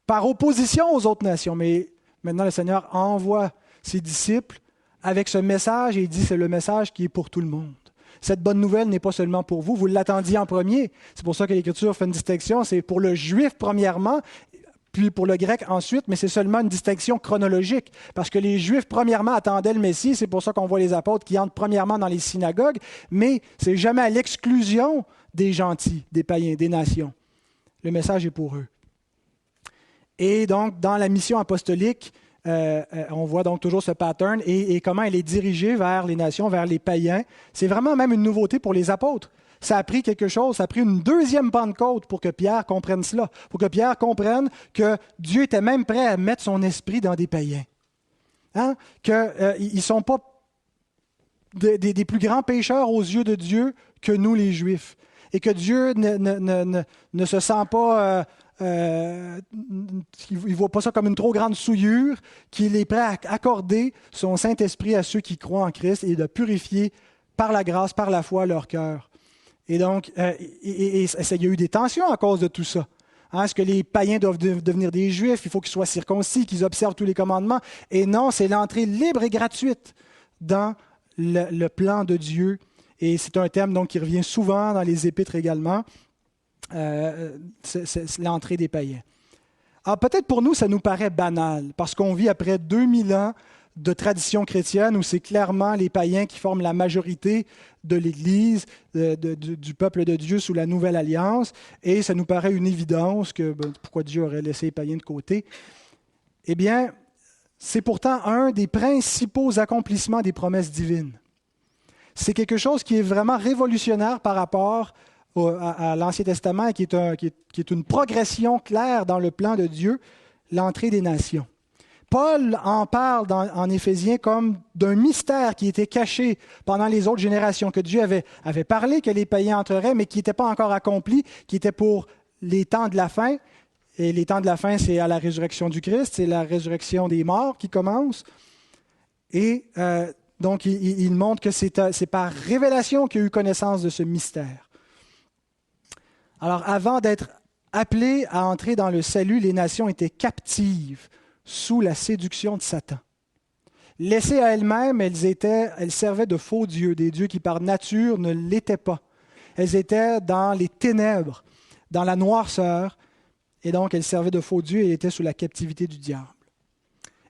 par opposition aux autres nations. Mais maintenant, le Seigneur envoie ses disciples avec ce message et il dit c'est le message qui est pour tout le monde. Cette bonne nouvelle n'est pas seulement pour vous, vous l'attendiez en premier. C'est pour ça que l'Écriture fait une distinction. C'est pour le juif premièrement, puis pour le grec ensuite, mais c'est seulement une distinction chronologique. Parce que les Juifs premièrement attendaient le Messie, c'est pour ça qu'on voit les apôtres qui entrent premièrement dans les synagogues, mais ce n'est jamais à l'exclusion des gentils, des païens, des nations. Le message est pour eux. Et donc, dans la mission apostolique, on voit donc toujours ce pattern et comment elle est dirigée vers les nations, vers les païens. C'est vraiment même une nouveauté pour les apôtres. Ça a pris quelque chose, ça a pris une deuxième Pentecôte pour que Pierre comprenne cela, pour que Pierre comprenne que Dieu était même prêt à mettre son esprit dans des païens. Hein? Qu'ils ne sont pas des plus grands pécheurs aux yeux de Dieu que nous, les Juifs. Et que Dieu ne se sent pas... il ne voit pas ça comme une trop grande souillure, qu'il est prêt à accorder son Saint-Esprit à ceux qui croient en Christ et de purifier par la grâce, par la foi, leur cœur. Et donc, il y a eu des tensions à cause de tout ça. Hein, est-ce que les païens doivent devenir des Juifs? Il faut qu'ils soient circoncis, qu'ils observent tous les commandements. Et non, c'est l'entrée libre et gratuite dans le plan de Dieu. Et c'est un thème donc, qui revient souvent dans les Épîtres également, c'est l'entrée des païens. Alors peut-être pour nous, ça nous paraît banal, parce qu'on vit après 2000 ans de tradition chrétienne où c'est clairement les païens qui forment la majorité de l'Église, du peuple de Dieu sous la Nouvelle Alliance, et ça nous paraît une évidence que pourquoi Dieu aurait laissé les païens de côté. Eh bien, c'est pourtant un des principaux accomplissements des promesses divines. C'est quelque chose qui est vraiment révolutionnaire par rapport à l'Ancien Testament et qui est une progression claire dans le plan de Dieu, l'entrée des nations. Paul en parle en Éphésiens comme d'un mystère qui était caché pendant les autres générations, que Dieu avait parlé que les païens entreraient, mais qui n'était pas encore accompli, qui était pour les temps de la fin. Et les temps de la fin, c'est à la résurrection du Christ, c'est la résurrection des morts qui commence. Et donc, il montre que c'est par révélation qu'il y a eu connaissance de ce mystère. Alors, avant d'être appelées à entrer dans le salut, les nations étaient captives sous la séduction de Satan. Laissées à elles-mêmes, elles servaient de faux dieux, des dieux qui par nature ne l'étaient pas. Elles étaient dans les ténèbres, dans la noirceur, et donc elles servaient de faux dieux et étaient sous la captivité du diable.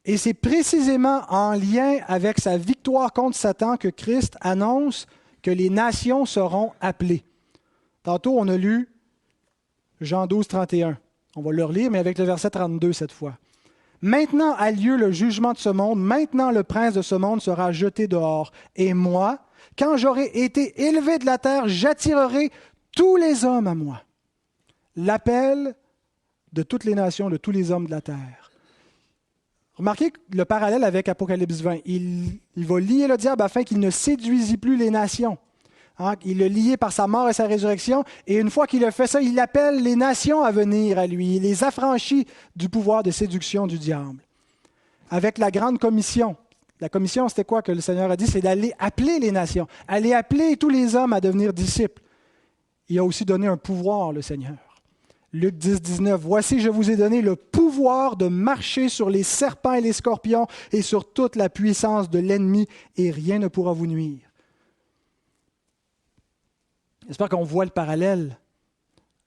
Et c'est précisément en lien avec sa victoire contre Satan que Christ annonce que les nations seront appelées. Tantôt, on a lu Jean 12, 31. On va le relire, mais avec le verset 32 cette fois. « Maintenant a lieu le jugement de ce monde, maintenant le prince de ce monde sera jeté dehors. Et moi, quand j'aurai été élevé de la terre, j'attirerai tous les hommes à moi. » L'appel de toutes les nations, de tous les hommes de la terre. Remarquez le parallèle avec Apocalypse 20. Il va lier le diable afin qu'il ne séduisit plus les nations. Hein, il l'a lié par sa mort et sa résurrection, et une fois qu'il a fait ça, il appelle les nations à venir à lui. Il les affranchit du pouvoir de séduction du diable. Avec la grande commission. La commission, c'était quoi que le Seigneur a dit? C'est d'aller appeler les nations, aller appeler tous les hommes à devenir disciples. Il a aussi donné un pouvoir, le Seigneur. Luc 10, 19. « Voici, je vous ai donné le pouvoir de marcher sur les serpents et les scorpions et sur toute la puissance de l'ennemi, et rien ne pourra vous nuire. » J'espère qu'on voit le parallèle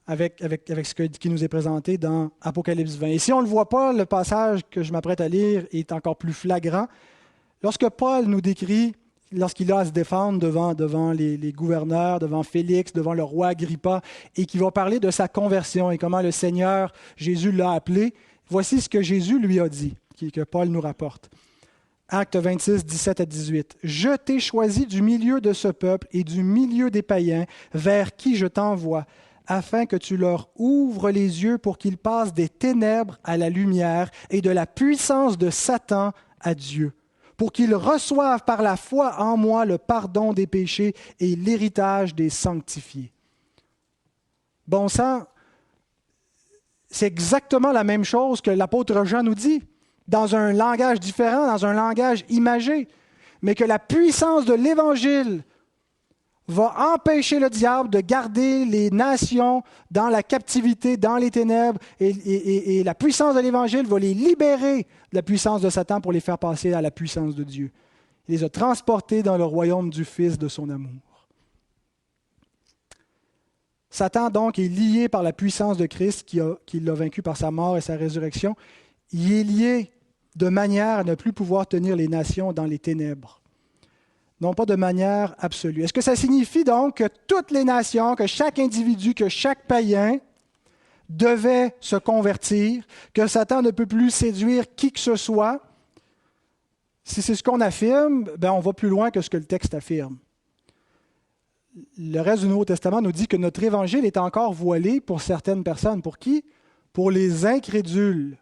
avec ce qui nous est présenté dans Apocalypse 20. Et si on ne le voit pas, le passage que je m'apprête à lire est encore plus flagrant. Lorsque Paul nous décrit, lorsqu'il a à se défendre devant les gouverneurs, devant Félix, devant le roi Agrippa, et qu'il va parler de sa conversion et comment le Seigneur, Jésus l'a appelé, voici ce que Jésus lui a dit, que Paul nous rapporte. Acte 26, 17 à 18. « Je t'ai choisi du milieu de ce peuple et du milieu des païens, vers qui je t'envoie, afin que tu leur ouvres les yeux pour qu'ils passent des ténèbres à la lumière et de la puissance de Satan à Dieu, pour qu'ils reçoivent par la foi en moi le pardon des péchés et l'héritage des sanctifiés. » Bon sang, c'est exactement la même chose que l'apôtre Jean nous dit, dans un langage différent, dans un langage imagé, mais que la puissance de l'Évangile va empêcher le diable de garder les nations dans la captivité, dans les ténèbres, et la puissance de l'Évangile va les libérer de la puissance de Satan pour les faire passer à la puissance de Dieu. Il les a transportés dans le royaume du Fils de son amour. Satan, donc, est lié par la puissance de Christ qui l'a vaincu par sa mort et sa résurrection. Il est lié de manière à ne plus pouvoir tenir les nations dans les ténèbres. Non pas de manière absolue. Est-ce que ça signifie donc que toutes les nations, que chaque individu, que chaque païen devait se convertir, que Satan ne peut plus séduire qui que ce soit? Si c'est ce qu'on affirme, on va plus loin que ce que le texte affirme. le reste du Nouveau Testament nous dit que notre évangile est encore voilé pour certaines personnes. Pour qui? Pour les incrédules,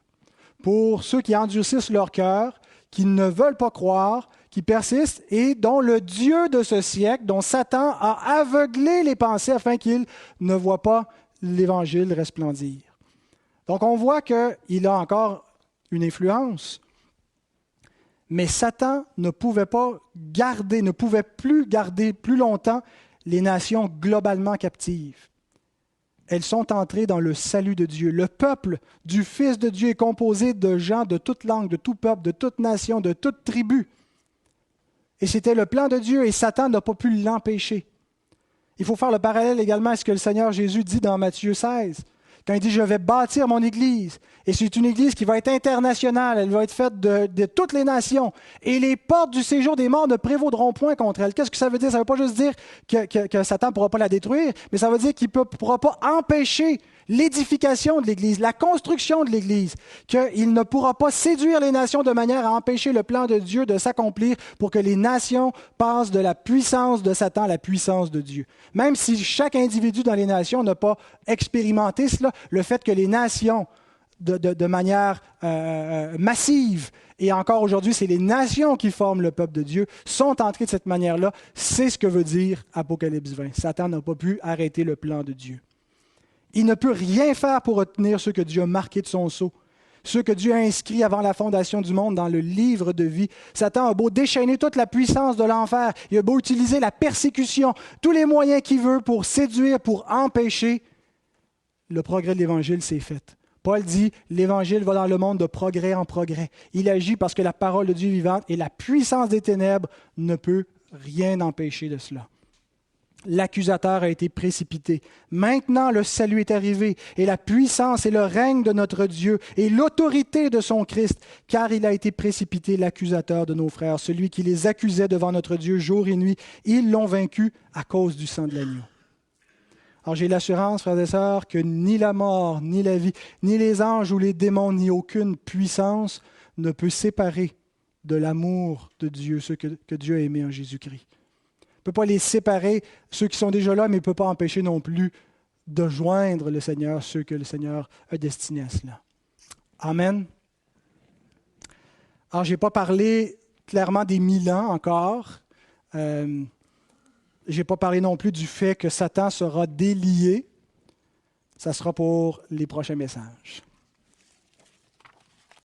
pour ceux qui endurcissent leur cœur, qui ne veulent pas croire, qui persistent et dont le Dieu de ce siècle, dont Satan a aveuglé les pensées afin qu'ils ne voient pas l'Évangile resplendir. Donc on voit qu'il a encore une influence, mais Satan ne pouvait plus garder plus longtemps les nations globalement captives. Elles sont entrées dans le salut de Dieu. Le peuple du Fils de Dieu est composé de gens de toute langue, de tout peuple, de toute nation, de toute tribu. Et c'était le plan de Dieu et Satan n'a pas pu l'empêcher. Il faut faire le parallèle également à ce que le Seigneur Jésus dit dans Matthieu 16, quand il dit « Je vais bâtir mon Église ». Et c'est une Église qui va être internationale, elle va être faite de toutes les nations. Et les portes du séjour des morts ne prévaudront point contre elle. Qu'est-ce que ça veut dire? Ça ne veut pas juste dire que Satan ne pourra pas la détruire, mais ça veut dire qu'il ne pourra pas empêcher l'édification de l'Église, la construction de l'Église, qu'il ne pourra pas séduire les nations de manière à empêcher le plan de Dieu de s'accomplir pour que les nations passent de la puissance de Satan à la puissance de Dieu. Même si chaque individu dans les nations n'a pas expérimenté cela, le fait que les nations, de manière massive, et encore aujourd'hui, c'est les nations qui forment le peuple de Dieu, sont entrées de cette manière-là, c'est ce que veut dire Apocalypse 20. Satan n'a pas pu arrêter le plan de Dieu. Il ne peut rien faire pour retenir ceux que Dieu a marqués de son sceau, ceux que Dieu a inscrits avant la fondation du monde dans le livre de vie. Satan a beau déchaîner toute la puissance de l'enfer, il a beau utiliser la persécution, tous les moyens qu'il veut pour séduire, pour empêcher, le progrès de l'Évangile s'est fait. Paul dit, l'Évangile va dans le monde de progrès en progrès. Il agit parce que la parole de Dieu est vivante et la puissance des ténèbres ne peut rien empêcher de cela. L'accusateur a été précipité. Maintenant, le salut est arrivé et la puissance et le règne de notre Dieu et l'autorité de son Christ, car il a été précipité, l'accusateur de nos frères, celui qui les accusait devant notre Dieu jour et nuit. Ils l'ont vaincu à cause du sang de l'agneau. Alors j'ai l'assurance, frères et sœurs, que ni la mort, ni la vie, ni les anges ou les démons, ni aucune puissance ne peut séparer de l'amour de Dieu, ce que Dieu a aimé en Jésus-Christ. Il ne peut pas les séparer, ceux qui sont déjà là, mais il ne peut pas empêcher non plus de joindre le Seigneur, ceux que le Seigneur a destinés à cela. Amen. Alors, je n'ai pas parlé clairement des 1000 ans encore. Je n'ai pas parlé non plus du fait que Satan sera délié. Ça sera pour les prochains messages.